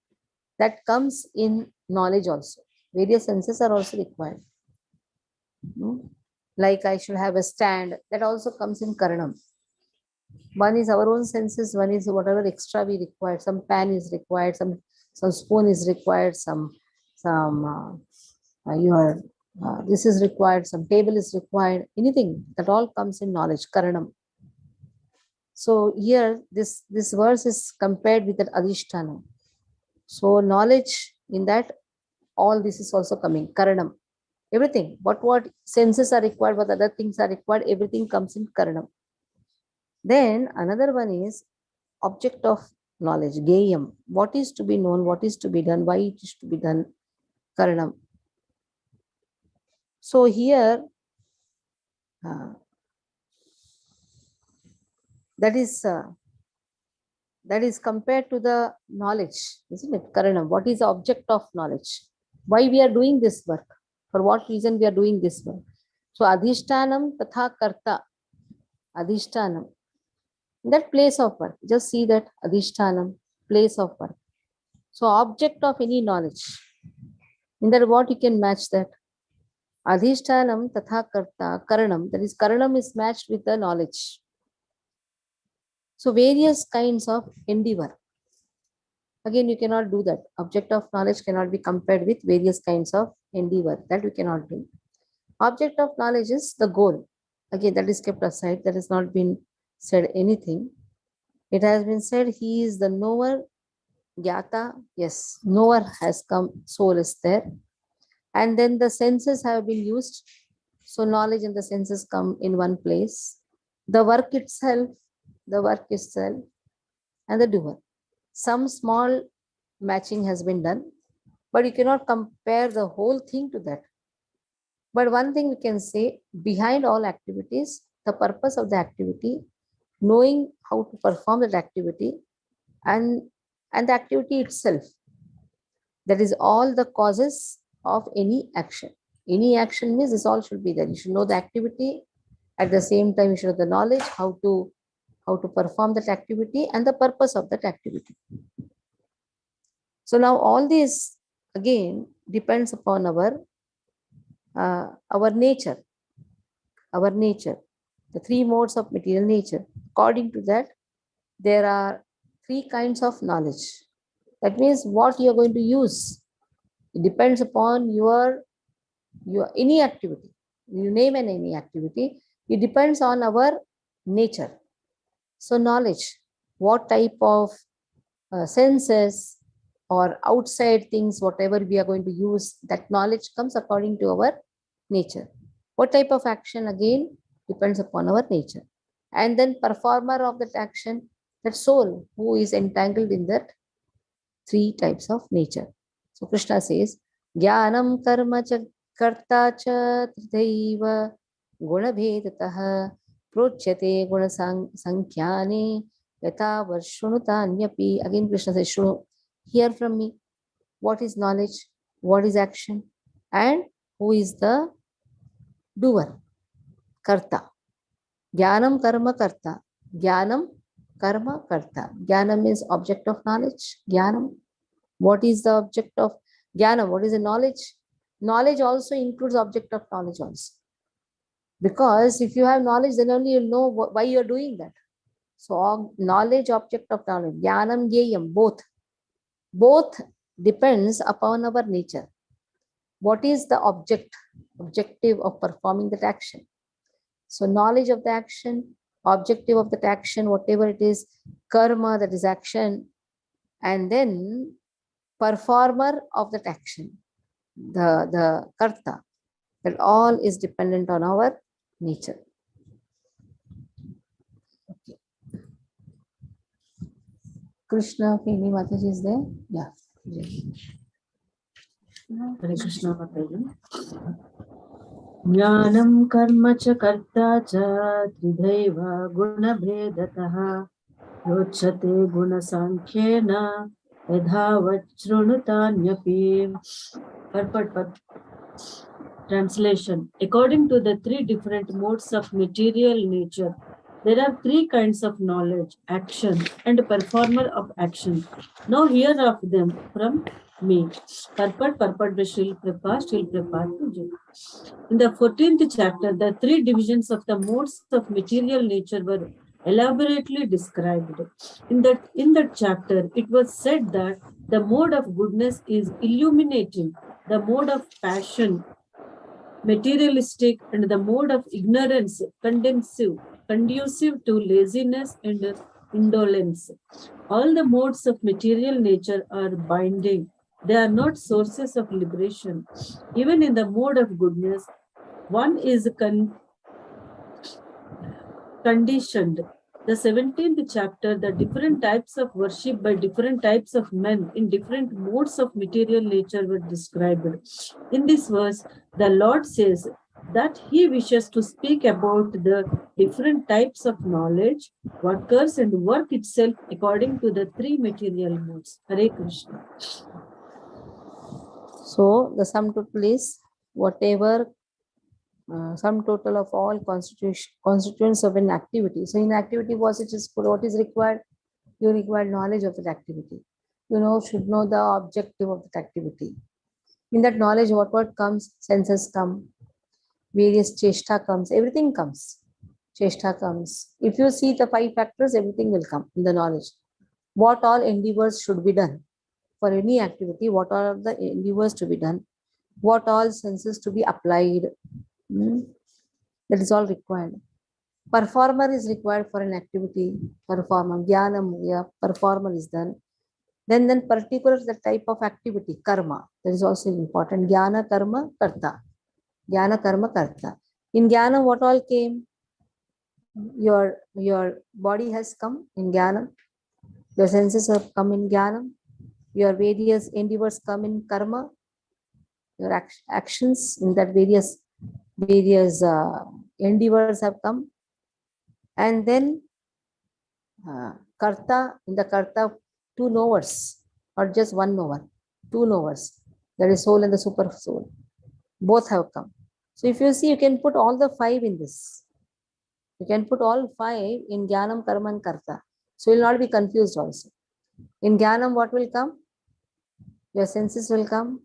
That comes in knowledge also. Various senses are also required. Like I should have a stand, that also comes in karanam. One is our own senses, one is whatever extra we require. Some pan is required, some spoon is required, this is required, some table is required, anything, that all comes in knowledge, karanam. So here this verse is compared with that adhishtanam. So knowledge, in that all this is also coming, karanam. Everything, what senses are required, what other things are required, everything comes in karanam. Then another one is object of knowledge, geyam. What is to be known, what is to be done, why it is to be done, karanam. So here, that is compared to the knowledge, isn't it? Karanam. What is the object of knowledge? Why we are doing this work? For what reason we are doing this work? So adhishtanam tatha karta. Adhishtanam. That place of work. Just see that adhishtanam, place of work. So object of any knowledge. In that what you can match that? Adhishtanam tatha karta karanam. That is karanam is matched with the knowledge. So various kinds of endeavor. Again, you cannot do that. Object of knowledge cannot be compared with various kinds of endeavor. That we cannot do. Object of knowledge is the goal. Again, that is kept aside. That has not been said anything. It has been said he is the knower, Gyata. Yes, knower has come, soul is there. And then the senses have been used. So knowledge and the senses come in one place. The work itself, and the doer. Some small matching has been done, but you cannot compare the whole thing to that. But one thing we can say, behind all activities, the purpose of the activity, knowing how to perform that activity, and the activity itself, that is all the causes of any action. Any action means this all should be there. You should know the activity, at the same time you should have the knowledge how to perform that activity and the purpose of that activity. So now all this again depends upon our nature. Our nature, the three modes of material nature. According to that, there are three kinds of knowledge. That means what you are going to use. It depends upon your any activity. you name any activity, it depends on our nature. So knowledge, what type of senses or outside things, whatever we are going to use, that knowledge comes according to our nature. What type of action, again, depends upon our nature. And then performer of that action, that soul who is entangled in that three types of nature. So Krishna says, Jnanam karma cha karta cha tridhaiva guna bhedatah prochyate guna sankhyane yatha varshunutanyapi. Again Krishna says, Shunu, hear from me. What is knowledge? What is action? And who is the doer? Karta. Jnanam karma karta. Jnanam karma karta. Jnana means object of knowledge. Jnanam. What is the object of jnana? What is the knowledge? Knowledge also includes object of knowledge also. Because if you have knowledge, then only you'll know why you're doing that. So knowledge, object of knowledge. Jnanam, jnayam, both. Both depends upon our nature. What is the objective of performing that action? So knowledge of the action, objective of that action, whatever it is, karma, that is action, and then performer of that action, the karta, that all is dependent on our nature. Okay. Krishna, Pini Mataji is there? Yeah. Hare Krishna Mataji. Jnanam karma cha karta cha tridhaiva guna bhedatah rochate guna sankhyena yadha vachrunutanyapim. Purport. Translation. According to the three different modes of material nature, there are three kinds of knowledge, action, and performer of action. Now hear of them from me. Purport by Srila Prabhupada. In the 14th chapter, the three divisions of the modes of material nature were elaborately described. In that chapter, it was said that the mode of goodness is illuminating, the mode of passion materialistic, and the mode of ignorance conducive to laziness and indolence. All the modes of material nature are binding. They are not sources of liberation. Even in the mode of goodness, one is conditioned. The 17th chapter, the different types of worship by different types of men in different modes of material nature were described. In this verse, the Lord says that He wishes to speak about the different types of knowledge, workers, and work itself according to the three material modes. Hare Krishna. So the sum total is whatever sum total of all constituents of an activity. So in activity, what is required? You require knowledge of that activity. You should know the objective of that activity. In that knowledge, what comes? Senses come, various cheshta comes, everything comes. Cheshta comes. If you see the 5 factors, everything will come in the knowledge. What all endeavors should be done for any activity? What are the endeavors to be done? What all senses to be applied? That is all required. Performer is required for an activity. Performer, jnana, performer is done. Then particular the type of activity, karma. That is also important. Jnana, karma, karta. Jnana, karma, karta. In jnana, what all came? Your body has come in jnana. Your senses have come in jnana. Your various endeavors come in karma. Your actions in that various endeavors have come. And then karta, in the karta, 2 knowers, not just one knower, 2 knowers. That is soul and the super soul. Both have come. So if you see, you can put all the 5 in this. You can put all 5 in jnanam, karma, and karta. So you will not be confused also. In jnanam, what will come? Your senses will come.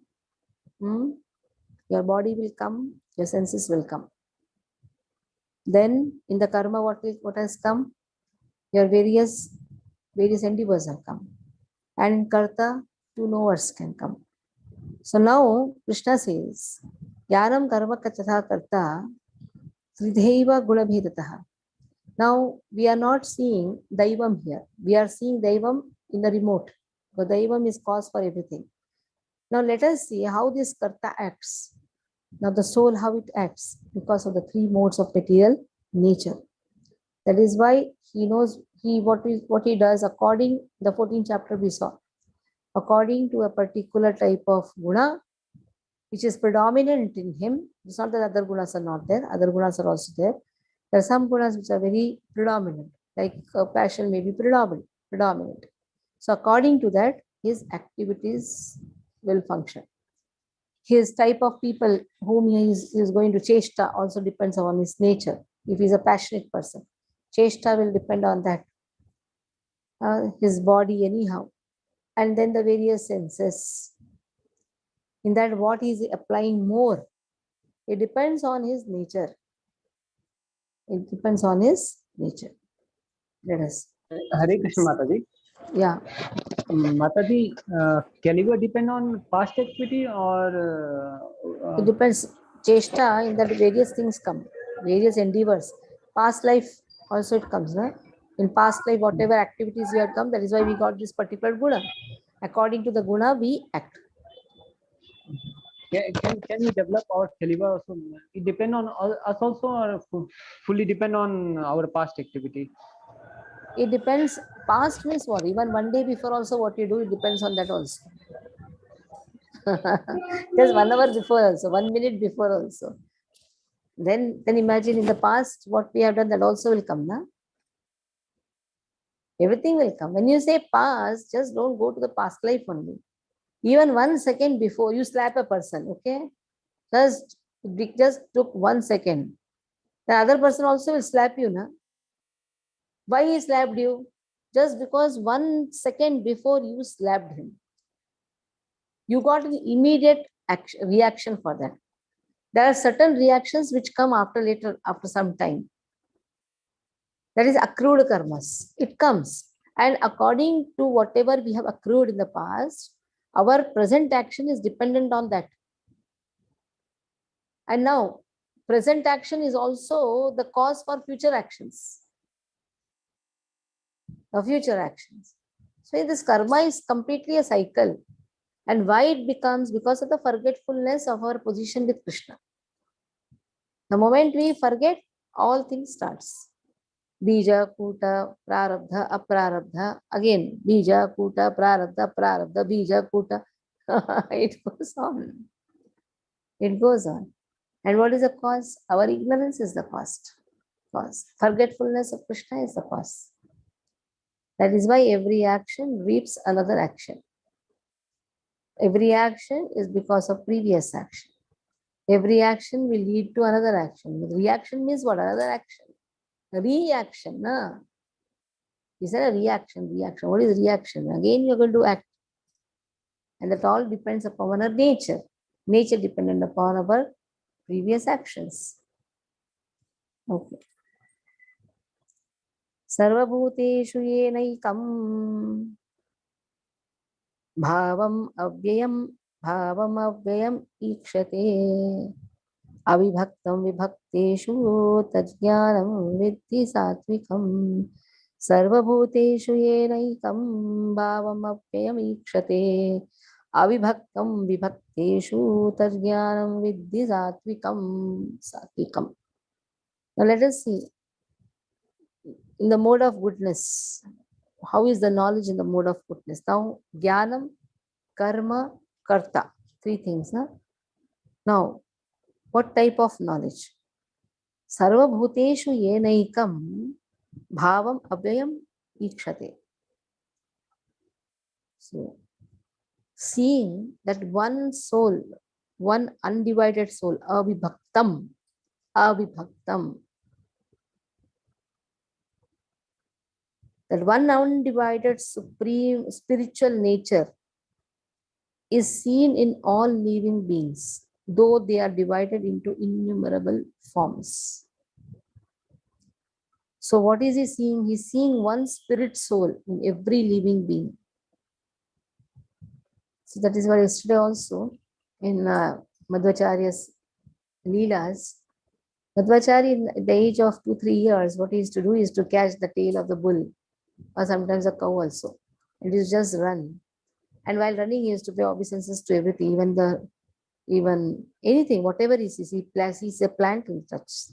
Your body will come. Your senses will come. Then in the karma, what has come? Your various endeavors have come. And in karta, 2 knowers can come. So now Krishna says, Jnanam karma katha karta tridhaiva gunabhedatah. Now we are not seeing Daivam here. We are seeing Daivam in the remote. So Daivam is cause for everything. Now let us see how this karta acts. Now the soul, how it acts because of the three modes of material nature. That is why he knows what he does according the 14th chapter we saw. According to a particular type of guna, which is predominant in him. It's not that other gunas are not there. Other gunas are also there. There are some gunas which are very predominant, like passion may be predominant. So according to that, his activities will function. His type of people whom he is going to cheshta also depends on his nature. If he is a passionate person, cheshta will depend on that. His body anyhow. And then the various senses. In that, what he is applying more, it depends on his nature. It depends on his nature. Let us. Hare Krishna, Mataji. Yeah. Mataji, can depend on past activity or? It depends. Cheshta, in that various things come, various endeavors. Past life also it comes. No? In past life, whatever activities we have come, that is why we got this particular guna. According to the guna, we act. Can we develop our Khaliva also? It depend on us also, or fully depend on our past activity? It depends. Past means what? Even one day before also what you do, it depends on that also. Just 1 hour before also, 1 minute before also. Then imagine in the past what we have done, that also will come. Na? Everything will come. When you say past, just don't go to the past life only. Even 1 second before you slap a person, okay? Just took 1 second. The other person also will slap you. Na? Why he slapped you? Just because 1 second before you slapped him. You got an immediate reaction for that. There are certain reactions which come after some time. That is accrued karmas. It comes. And according to whatever we have accrued in the past, our present action is dependent on that. And now, present action is also the cause for future actions. The future actions. So this karma is completely a cycle. And why it becomes? Because of the forgetfulness of our position with Krishna. The moment we forget, all things starts. Bija, Kuta, Prarabdha, Aprarabdha. Again, Bija, Kuta, Prarabdha, Prarabdha, Bija, Kuta. It goes on. It goes on. And what is the cause? Our ignorance is the cause. Forgetfulness of Krishna is the cause. That is why every action reaps another action. Every action is because of previous action. Every action will lead to another action. Reaction means what? Another action. Reaction. Na? You said a reaction. What is reaction? Again, you're going to act. And that all depends upon our nature. Nature dependent upon our previous actions. Okay. Sarvabhuteshu yenaikam bhavam avyayam ikshate avibhaktam vibhakteshu tajnanam viddhi satvikam sarvabhuteshu yenaikam bhavam avyayam ikshate avibhaktam vibhakteshu tajnanam viddhi satvikam. Now let us see in the mode of goodness. How is the knowledge in the mode of goodness? Now, jnanam, karma, karta. 3 things. Na? Now, what type of knowledge? Sarva bhuteshu yenaikam bhavam avyayam ikshate. So, seeing that one soul, one undivided soul, avibhaktam, that one undivided supreme spiritual nature is seen in all living beings, though they are divided into innumerable forms. So what is he seeing? He's seeing one spirit soul in every living being. So that is why yesterday also in Madhvacharya's Leelas, Madhvacharya, in the age of 2-3 years, what he used to do is to catch the tail of the bull, or sometimes a cow also. And he used to just run. And while running, he used to pay obeisances to everything, even anything, whatever he sees a plant, he will touch.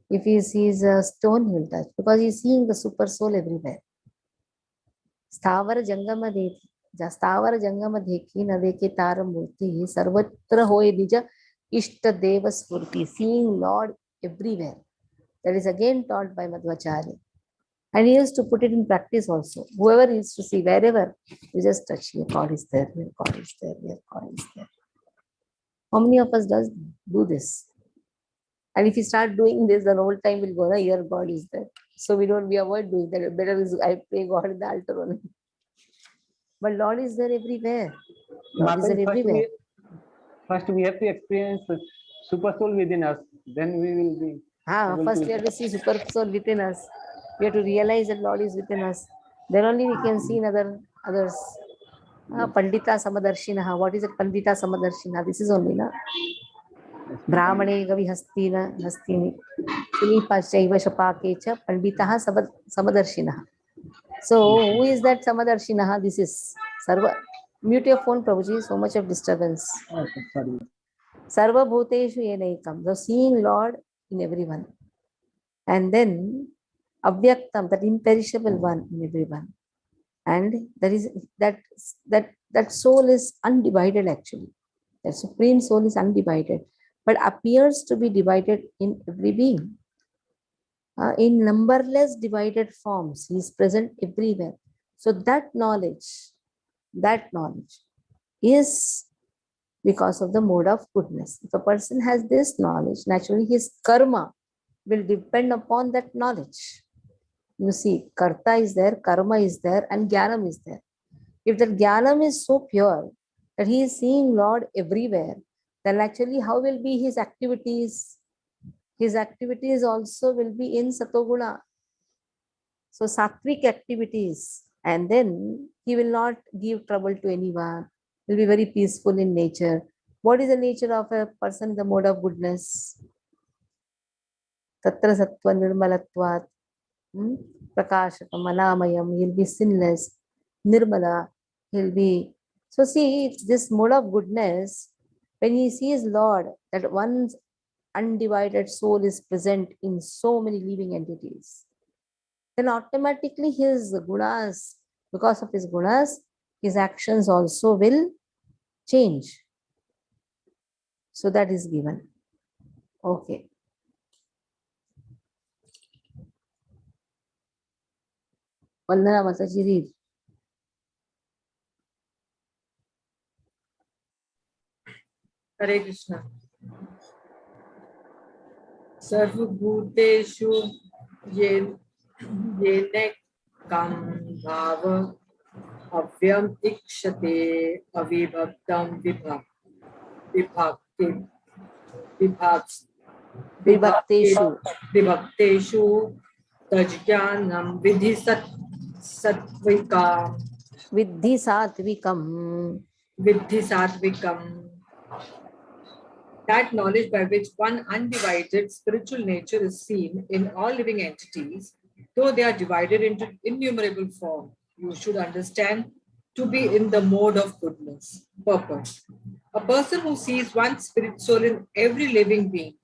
If he sees a stone, he will touch, because he's seeing the super soul everywhere. स्थावर जंगम देखी न देखे तार मूर्ति सर्वत्र होए निज इष्ट देव स्फूर्ति. Seeing Lord everywhere. That is again taught by Madhvacharya. And he used to put it in practice also. Whoever used to see, wherever, you just touch, here God is there, here God is there, here God is there. How many of us do this? And if you start doing this, then whole time will go, here God is there. So we avoid doing that. Better is I pray God in the altar only. But Lord is there everywhere. Lord is there everywhere. First we have to experience the super soul within us. Then we will be. First we have to see super soul within us. We have to realize that Lord is within us. Then only we can see in others. Pandita Samadarshina. What is it? Pandita Samadarshina. This is only na. Brahmane Gavi Hastini. Sunipa Shaiva Shapakecha Panditaha Samadarshina. So who is that Samadarshina? This is Sarva. Mute your phone, Prabhuji. So much of disturbance. Okay, sorry. Sarva Bhuteshu Yenaikam. So seeing Lord in everyone. And then Avyaktam, that imperishable one in everyone. And there is that soul is undivided actually. The supreme soul is undivided, but appears to be divided in every being. In numberless divided forms, he is present everywhere. So that knowledge is because of the mode of goodness. If a person has this knowledge, naturally his karma will depend upon that knowledge. You see, karta is there, karma is there, and jnanam is there. If the jnanam is so pure that he is seeing Lord everywhere, then actually how will be his activities? His activities also will be in satoguna. So sattvic activities, and then he will not give trouble to anyone. He will be very peaceful in nature. What is the nature of a person in the mode of goodness? Tatra sattva nirmalatvat. Prakashakam, Anamayam, he'll be sinless, Nirmala, he'll be. So see, this mode of goodness, when he sees Lord, that one's undivided soul is present in so many living entities, then automatically his gunas, because of his gunas, his actions also will change. So that is given. Okay. Vandana Mataji, read. Hare Krishna. Sarvabhuteshu yenekam bhava avyam ikshate avibhaktam vibhakteshu tajjnanam vidhi sattvikam. That knowledge by which one undivided spiritual nature is seen in all living entities, though they are divided into innumerable forms, you should understand to be in the mode of goodness. Purpose. A person who sees one spirit soul in every living being,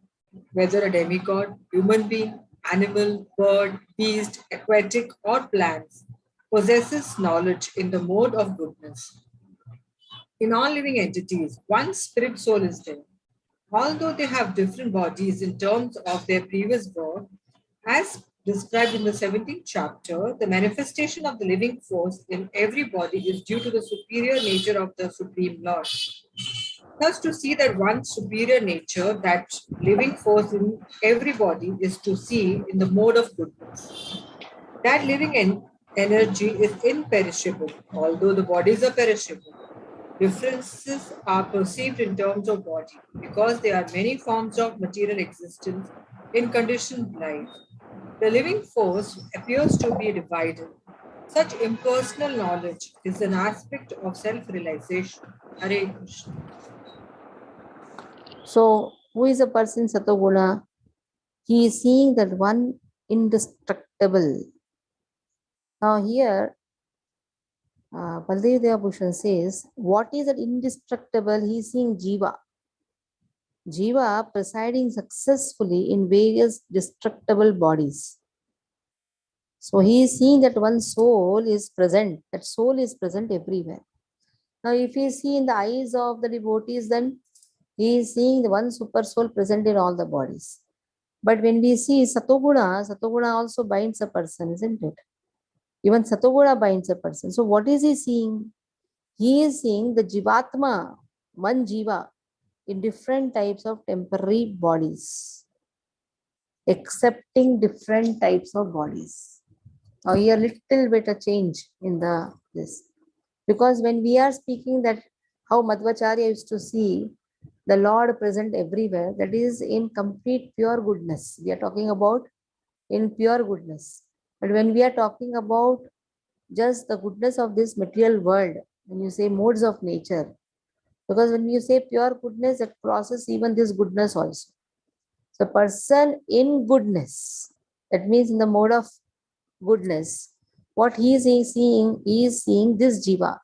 whether a demigod, human being, animal, bird, beast, aquatic, or plants, possesses knowledge in the mode of goodness. In all living entities, one spirit soul is there. Although they have different bodies in terms of their previous birth, as described in the 17th chapter, the manifestation of the living force in every body is due to the superior nature of the Supreme Lord. Thus, to see that one superior nature, that living force in every body, is to see in the mode of goodness. That living energy is imperishable, although the bodies are perishable. Differences are perceived in terms of body because there are many forms of material existence in conditioned life. The living force appears to be divided. Such impersonal knowledge is an aspect of self-realization. Hare Krishna. So Who is a person Satoguna? He is seeing that one indestructible. Now here, Baldev Devabhushan says, what is that indestructible? He is seeing Jiva. Jiva presiding successfully in various destructible bodies. So he is seeing that one soul is present. That soul is present everywhere. Now if he see in the eyes of the devotees, then he is seeing the one super soul present in all the bodies. But when we see Satoguna, Satoguna also binds a person, isn't it? Even Satoguna binds a person. So what is he seeing? He is seeing the Jivatma, one Jiva, in different types of temporary bodies, accepting different types of bodies. Now here little bit a change in the this. Because when we are speaking that how Madhvacharya used to see the Lord present everywhere, that is in complete pure goodness. We are talking about in pure goodness. But when we are talking about just the goodness of this material world, when you say modes of nature, because when you say pure goodness, that crosses even this goodness also. So person in goodness, that means in the mode of goodness, what he is seeing, he is seeing this jiva.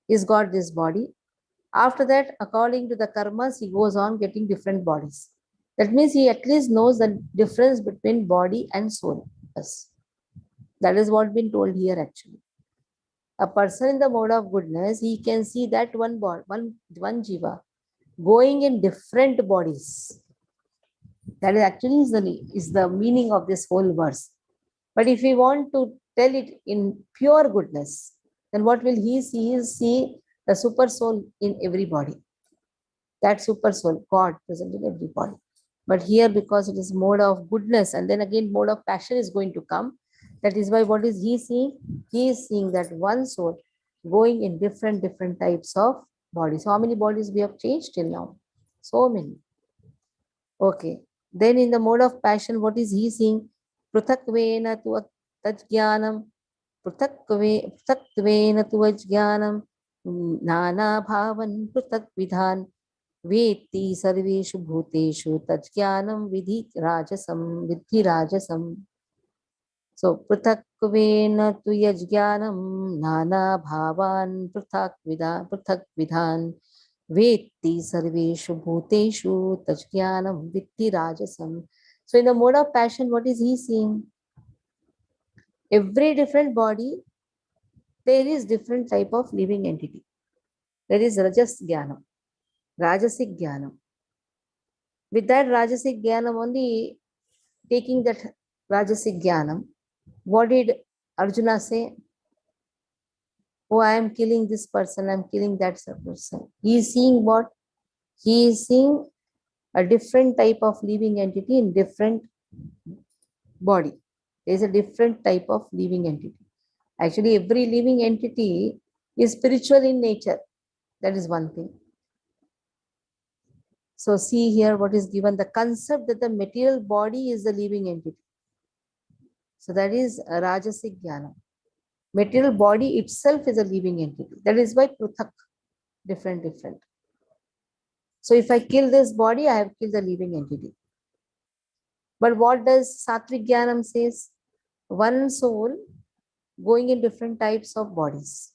He's got this body. After that, according to the karmas, he goes on getting different bodies. That means he at least knows the difference between body and soul. Yes. That is what been told here actually. A person in the mode of goodness, he can see that one body, one jiva going in different bodies. That is actually is the meaning of this whole verse. But if we want to tell it in pure goodness, then what will he see? He will see the super soul in every body. That super soul, God present in every body. But here, because it is mode of goodness, and then again mode of passion is going to come. That is why what is he seeing? He is seeing that one soul going in different types of bodies. How many bodies we have changed till now? So many. Okay. Then in the mode of passion, what is he seeing? Pruthatvena tu tajnanam. Pruthatvena tu ajnanam. Nana bhavan pruthak vidhan. Veti sarveshu bhuteshu tajnanam vidhi rajasam. So pruthakkvena tu yajnanam nana bhavan pruthak vidhan veti sarveshu bhuteshu tajnanam vidhi rajasam. So in the mode of passion, what is he seeing? Every different body, there is different type of living entity. There is rajas jnanam, rajasic jnanam. With that rajasic jnanam only, taking that rajasic jnanam, what did Arjuna say? Oh, I am killing this person, I am killing that person. He is seeing what? He is seeing a different type of living entity in different body. There is a different type of living entity. Actually, every living entity is spiritual in nature. That is one thing. So see here what is given, the concept that the material body is the living entity. So that is a rajasic jnana. Material body itself is a living entity. That is why pruthak, different. So if I kill this body, I have killed the living entity. But what does Sattvic Jnanam says? One soul going in different types of bodies.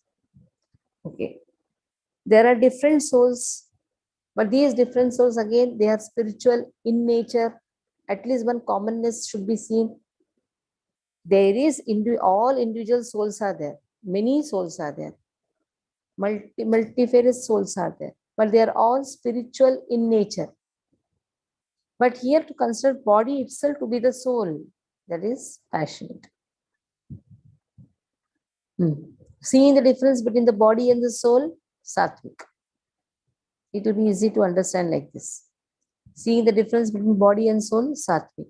Okay. There are different souls, but these different souls, again, they are spiritual in nature. At least one commonness should be seen. There is, all individual souls are there. Many souls are there. Multifarious souls are there. But they are all spiritual in nature. But here to consider body itself to be the soul, that is passionate. Seeing the difference between the body and the soul, sattvic. It will be easy to understand like this. Seeing the difference between body and soul, sattvic.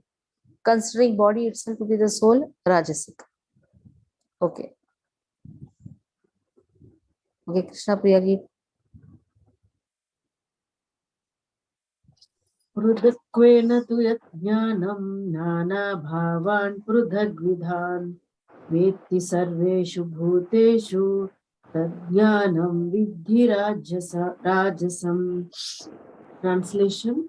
Considering body itself to be the soul, rajasic. Okay. Okay, Krishna Priya. पृथक्त्वेन तु यत् ज्ञानं नानाभावान् पृथग्विधान् वेत्ति सर्वेषु भूतेषु तज्ज्ञानं विद्धि राजसम्. Translation: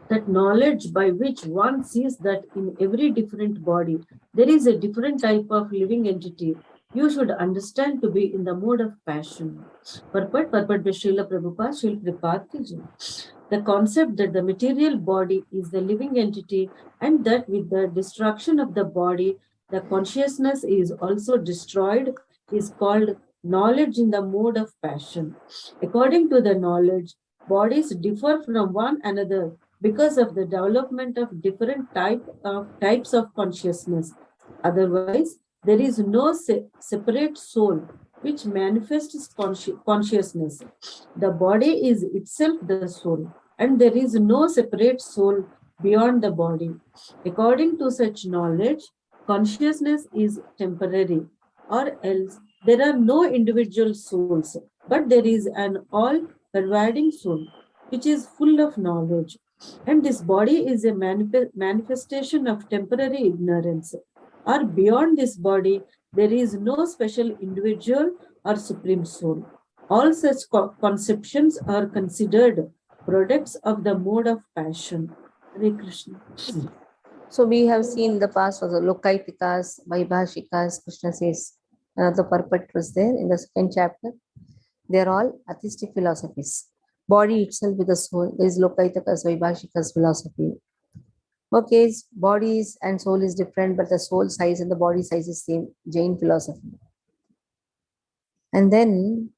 that knowledge by which one sees that in every different body there is a different type of living entity, you should understand to be in the mode of passion. Purport by Srila Prabhupada, Srila Prabhupada ki jai. The concept that the material body is the living entity and that with the destruction of the body, the consciousness is also destroyed is called knowledge in the mode of passion. According to the knowledge, bodies differ from one another because of the development of different types of consciousness. Otherwise, there is no separate soul which manifests consciousness. The body is itself the soul, and there is no separate soul beyond the body. According to such knowledge, consciousness is temporary, or else there are no individual souls, but there is an all-pervading soul, which is full of knowledge. And this body is a manifestation of temporary ignorance. Or beyond this body, there is no special individual or supreme soul. All such conceptions are considered products of the mode of passion. Hare Krishna. So we have seen in the past also Lokaitikas, Vaibhashikas, Krishna says, another purport was there in the second chapter. They are all atheistic philosophies. Body itself with the soul is Lokaitikas, Vaibhashikas philosophy. Okay, bodies and soul is different, but the soul size and the body size is same, Jain philosophy. And then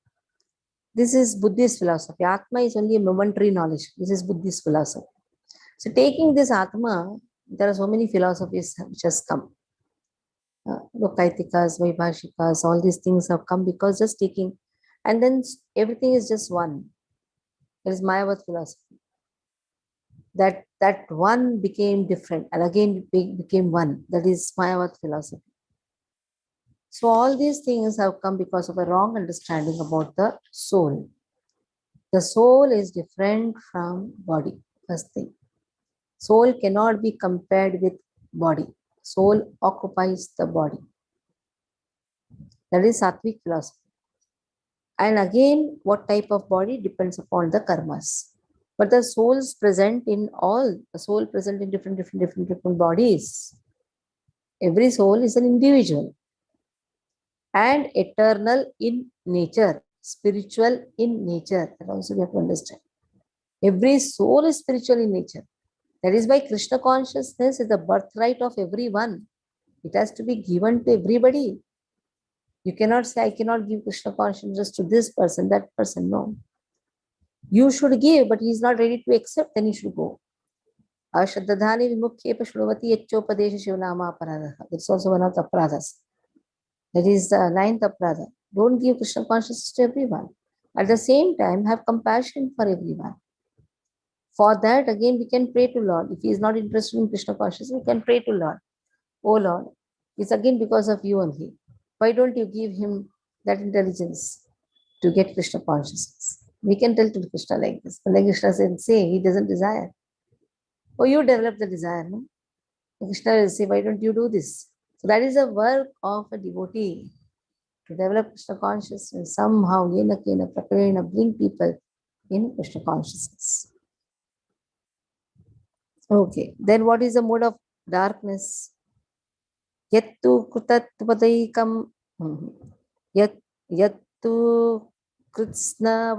this is Buddhist philosophy. Atma is only a momentary knowledge. This is Buddhist philosophy. So taking this Atma, there are so many philosophies which has come. Lokaitikas, Vaibhashikas, all these things have come because just taking, and then everything is just one. There is Mayavad philosophy. That one became different and again became one. That is Mayavad philosophy. So all these things have come because of a wrong understanding about the soul. The soul is different from body, first thing. Soul cannot be compared with body. Soul occupies the body. That is Sattvic philosophy. And again, what type of body depends upon the karmas. But the soul is present in all, the soul present in different bodies. Every soul is an individual and eternal in nature, spiritual in nature. That also we have to understand. Every soul is spiritual in nature. That is why Krishna consciousness is the birthright of everyone. It has to be given to everybody. You cannot say, I cannot give Krishna consciousness to this person, that person. No. You should give, but he is not ready to accept, then you should go. Ashadadhani vimukhepa shruvati yachchopadesha shivnama aparadha. That's also one of the aparadhas. That is the ninth aparadha. Don't give Krishna consciousness to everyone. At the same time, have compassion for everyone. For that, again, we can pray to Lord. If he is not interested in Krishna consciousness, we can pray to Lord. Oh Lord, it's again because of you only. Why don't you give him that intelligence to get Krishna consciousness? We can tell to Krishna like this. But like Krishna said, say he doesn't desire. Oh, you develop the desire, no? Krishna will say, why don't you do this? So that is the work of a devotee to develop Krishna consciousness. Somehow, yena kena prakarena, bring people in Krishna consciousness. Okay, then what is the mode of darkness? Yattu kutattvadaikam yattu kritsna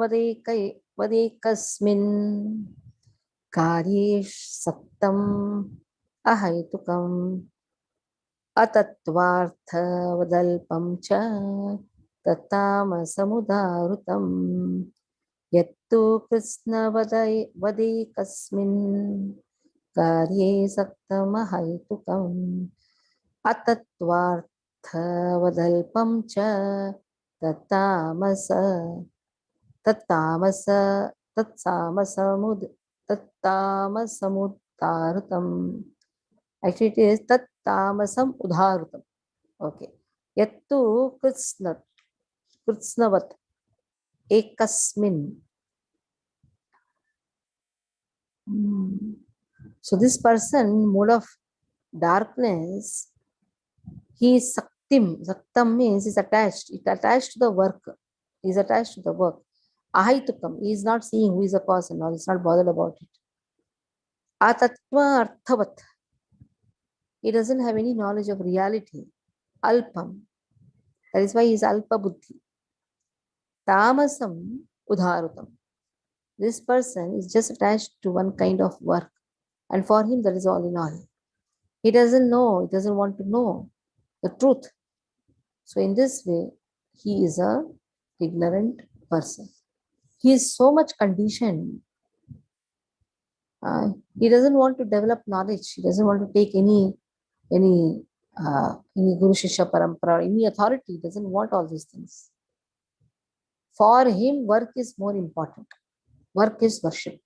vadaikasmin karyesh saktam ahaitukam atatvartha vadalpam cha tatama samudarutam yattu kritsna vadaikasmin karye saktam ahaitukam atatvartha vadalpam cha tatamasa tattamasamudharutam. Actually, it is tattamasam udharutam. Okay. Yattu kritsnavat ekasmin. So this person, mode of darkness, he is saktim. Saktam means is attached. It attached to the work. He is attached to the work. Ahaitukam. He is not seeing who is the cause and all. He is not bothered about it. Atatva arthavat. He doesn't have any knowledge of reality. Alpam. That is why he is alpa buddhi. Tamasam udharutam. This person is just attached to one kind of work, and for him that is all in all. He doesn't know, he doesn't want to know the truth. So in this way, he is a ignorant person. He is so much conditioned. He doesn't want to develop knowledge. He doesn't want to take any Guru Shishya Parampara, any authority. He doesn't want all these things. For him, work is more important. Work is worship.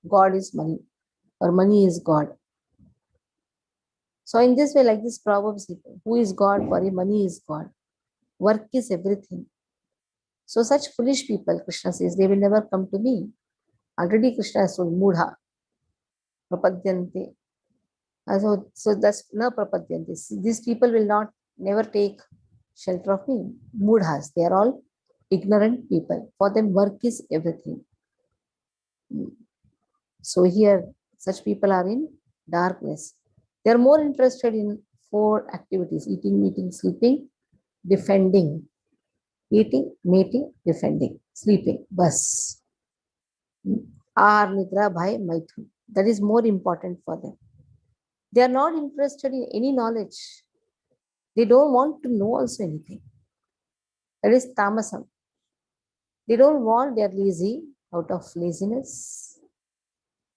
God is money, or money is God. So in this way, like this Proverbs, who is God? For him, money is God. Work is everything. So such foolish people, Krishna says, they will never come to me. Already Krishna has told, Mudha, prapadyante. So that's na prapadyante. These people will not never take shelter of me. Mudhas, they are all ignorant people. For them, work is everything. So here, such people are in darkness. They are more interested in 4 activities: eating, meeting, sleeping, defending. Eating, mating, defending, sleeping, bus. Ahar, nidra, bhai, maithun. That is more important for them. They are not interested in any knowledge. They don't want to know also anything. That is tamasam. They don't want, they are lazy out of laziness.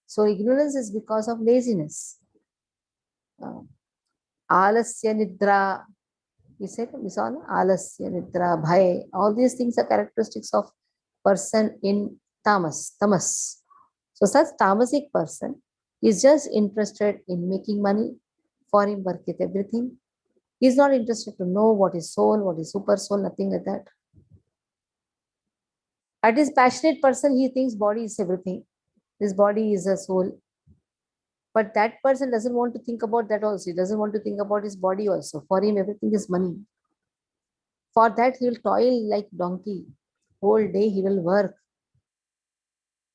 So ignorance is because of laziness. Alasya nidra. We said, alasya nidra, bhai. All these things are characteristics of person in tamas. So such tamasic person is just interested in making money. For him, work with everything. He is not interested to know what is soul, what is super soul, nothing like that. At this passionate person, he thinks body is everything. This body is a soul. But that person doesn't want to think about that also. He doesn't want to think about his body also. For him, everything is money. For that, he will toil like donkey. Whole day he will work.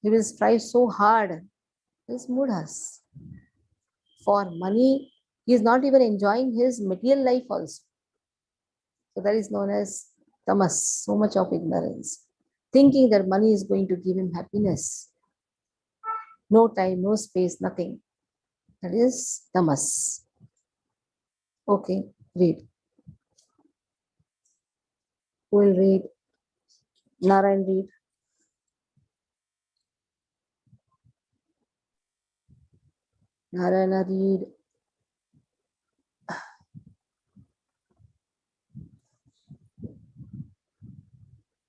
He will strive so hard. This mudhas. For money, he is not even enjoying his material life also. So that is known as tamas, so much of ignorance. Thinking that money is going to give him happiness. No time, no space, nothing. That is tamas. Okay, read. Who will read? Narayan, read. Narayana, read.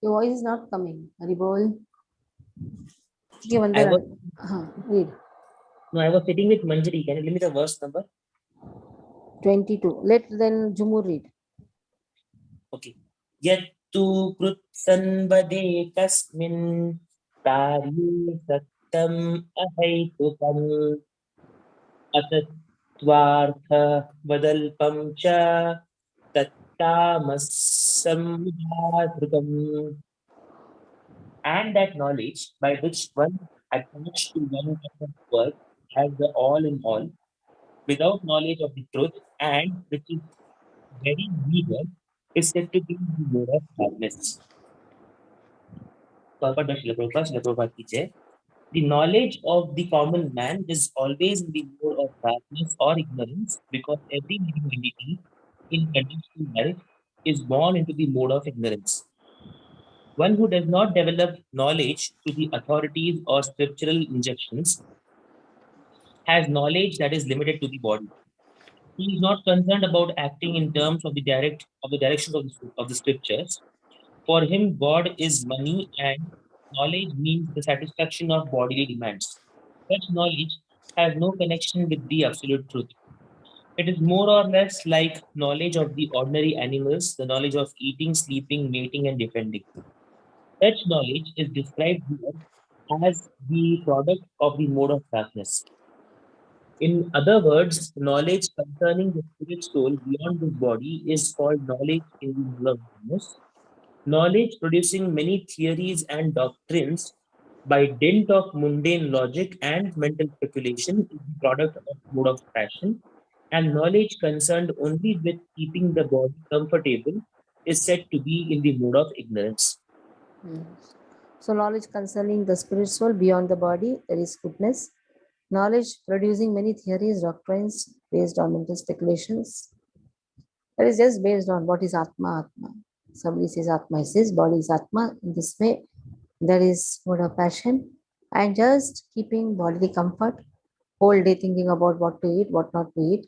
Your voice is not coming. Haribol. Read. No, I was sitting with Manjari. Can you give me the verse number? 22. Let then Jumur read. Okay. Yattu krutsanvade kasmin tarye sattam ahaitukam atatvartha vadalpam cha tattamassamudhadrukam. And that knowledge by which one attached to one kind of work as the all in all, without knowledge of the truth, and which is very meager, is said to be the mode of darkness. The knowledge of the common man is always in the mode of darkness or ignorance, because every living entity in conditional life is born into the mode of ignorance. One who does not develop knowledge through the authorities or scriptural injections has knowledge that is limited to the body. He is not concerned about acting in terms of the directions of the scriptures. For him, God is money, and knowledge means the satisfaction of bodily demands. Such knowledge has no connection with the absolute truth. It is more or less like knowledge of the ordinary animals, the knowledge of eating, sleeping, mating, and defending. Such knowledge is described here as the product of the mode of darkness. In other words, knowledge concerning the spirit soul beyond this body is called knowledge in the mode of darkness. Knowledge producing many theories and doctrines by dint of mundane logic and mental speculation is the product of mode of passion, and knowledge concerned only with keeping the body comfortable is said to be in the mode of ignorance. So knowledge concerning the spirit soul beyond the body, there is goodness. Knowledge producing many theories, doctrines based on mental speculations. That is just based on what is Atma, Atma. Somebody says Atma is this, body is Atma. In this way, there is mode of passion. And just keeping bodily comfort, whole day thinking about what to eat, what not to eat,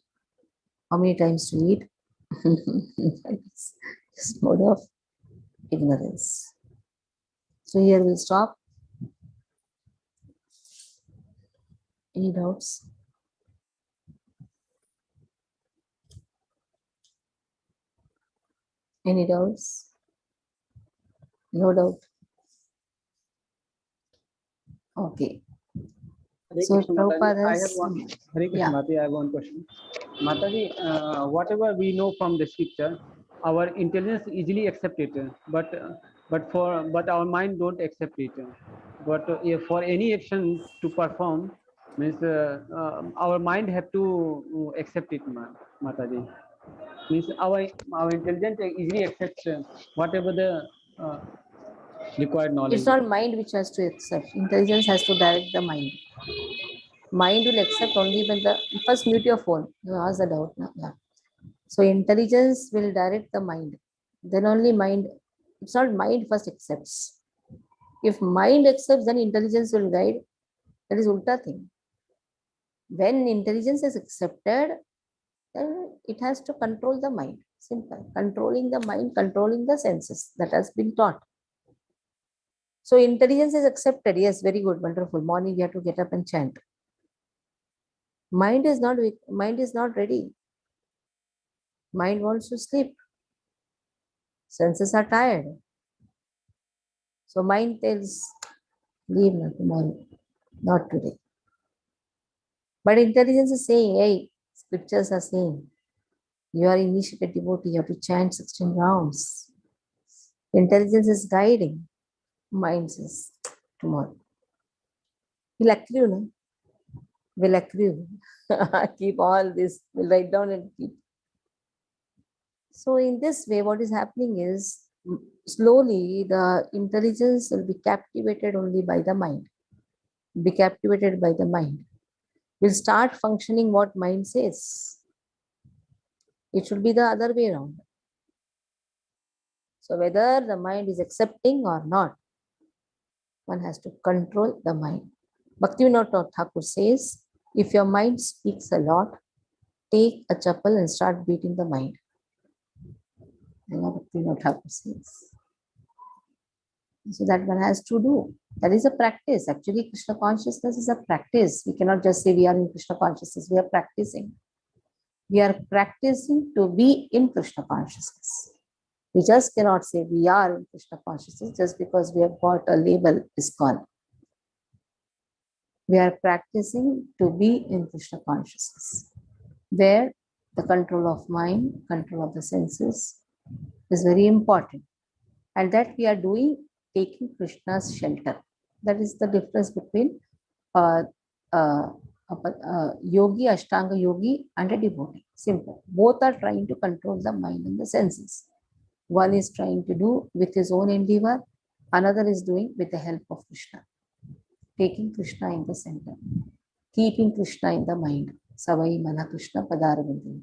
how many times to eat. It's just mode of ignorance. So here we'll stop. Any doubts? Any doubts? No doubt. Okay. Hare So Krishna, Mataji. Prabhupada I have has, one. Hare Krishna, yeah. Mataji, I have one question. Mataji, whatever we know from the scripture, our intelligence easily accept it, but our mind don't accept it. But if for any action to perform, means our mind have to accept it, Mataji. Means our intelligence easily accepts whatever the required knowledge. It's not mind which has to accept. Intelligence has to direct the mind. Mind will accept only when the first mute your phone. You ask the doubt now. Yeah. So intelligence will direct the mind. Then only mind. It's not mind first accepts. If mind accepts, then intelligence will guide. That is ulta thing. When intelligence is accepted, then it has to control the mind. Simple. Controlling the mind, controlling the senses. That has been taught. So intelligence is accepted. Yes, very good, wonderful. Morning you have to get up and chant. Mind is not ready. Mind wants to sleep. Senses are tired. So mind tells, leave now tomorrow, not today. But intelligence is saying, hey, scriptures are saying, you are initiated devotee, you have to chant 16 rounds. Intelligence is guiding. Mind says, tomorrow. We'll accrue, no? We'll accrue. Keep all this, we'll write down and keep. So in this way, what is happening is, slowly the intelligence will be captivated only by the mind. Be captivated by the mind. Will start functioning what mind says. It should be the other way around. So whether the mind is accepting or not, one has to control the mind. Bhaktivinoda Thakur says, if your mind speaks a lot, take a chappal and start beating the mind. Bhaktivinoda Thakur says. So that one has to do. That is a practice. Actually, Krishna consciousness is a practice. We cannot just say we are in Krishna consciousness. We are practicing. We are practicing to be in Krishna consciousness. We just cannot say we are in Krishna consciousness just because we have got a label ISKCON. We are practicing to be in Krishna consciousness, where the control of mind, control of the senses is very important. And that we are doing taking Krishna's shelter. That is the difference between yogi, Ashtanga yogi, and a devotee. Simple. Both are trying to control the mind and the senses. One is trying to do with his own endeavor, another is doing with the help of Krishna. Taking Krishna in the center, keeping Krishna in the mind. Savai Mana Krishna Padaravindu.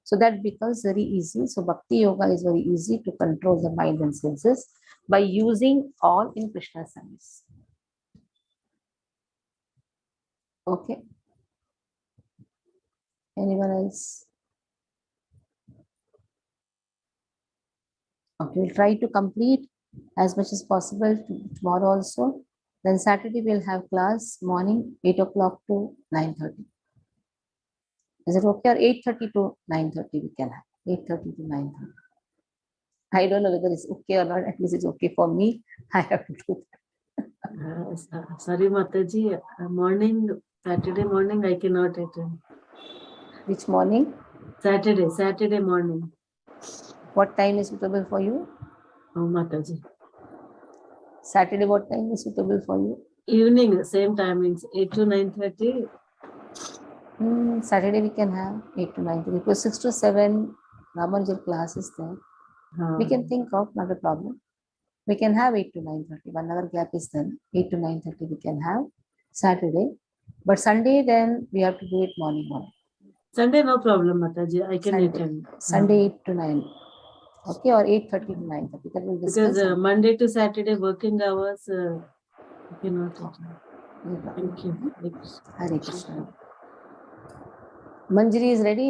So that becomes very easy. So Bhakti Yoga is very easy to control the mind and senses by using all in Krishna's service. Okay. Anyone else? Okay, we'll try to complete as much as possible tomorrow also. Then Saturday we'll have class morning 8 o'clock to 9:30. Is it okay? Or 8:30 to 9:30 we can have. 8:30 to 9:30. I don't know whether it's okay or not. At least it's okay for me. I have to do that. Sorry, Mataji. Saturday morning, I cannot attend. Which morning? Saturday morning. What time is suitable for you? Mataji. Saturday, what time is suitable for you? Evening, same timings, 8 to 9:30. Saturday we can have 8 to 9:30 because 6 to 7 Ramanujan class is there. We can think of not a problem. We can have 8 to 9:30. 1 hour gap is then 8 to 9:30 we can have Saturday. But Sunday then we have to do it morning. Sunday, no problem, Mataji. I can Sunday. attend. Sunday 8 to 9. Okay, or 8:30 to 9:30. That will discuss. Because Monday to Saturday working hours, I cannot attend. Thank you. Hare Krishna. Manjari is ready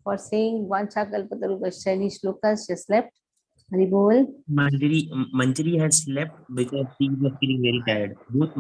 for saying Vancha Kalpatarupashani shlokas. She slept. Hari Bol. Manjari has slept because she was feeling very tired. Both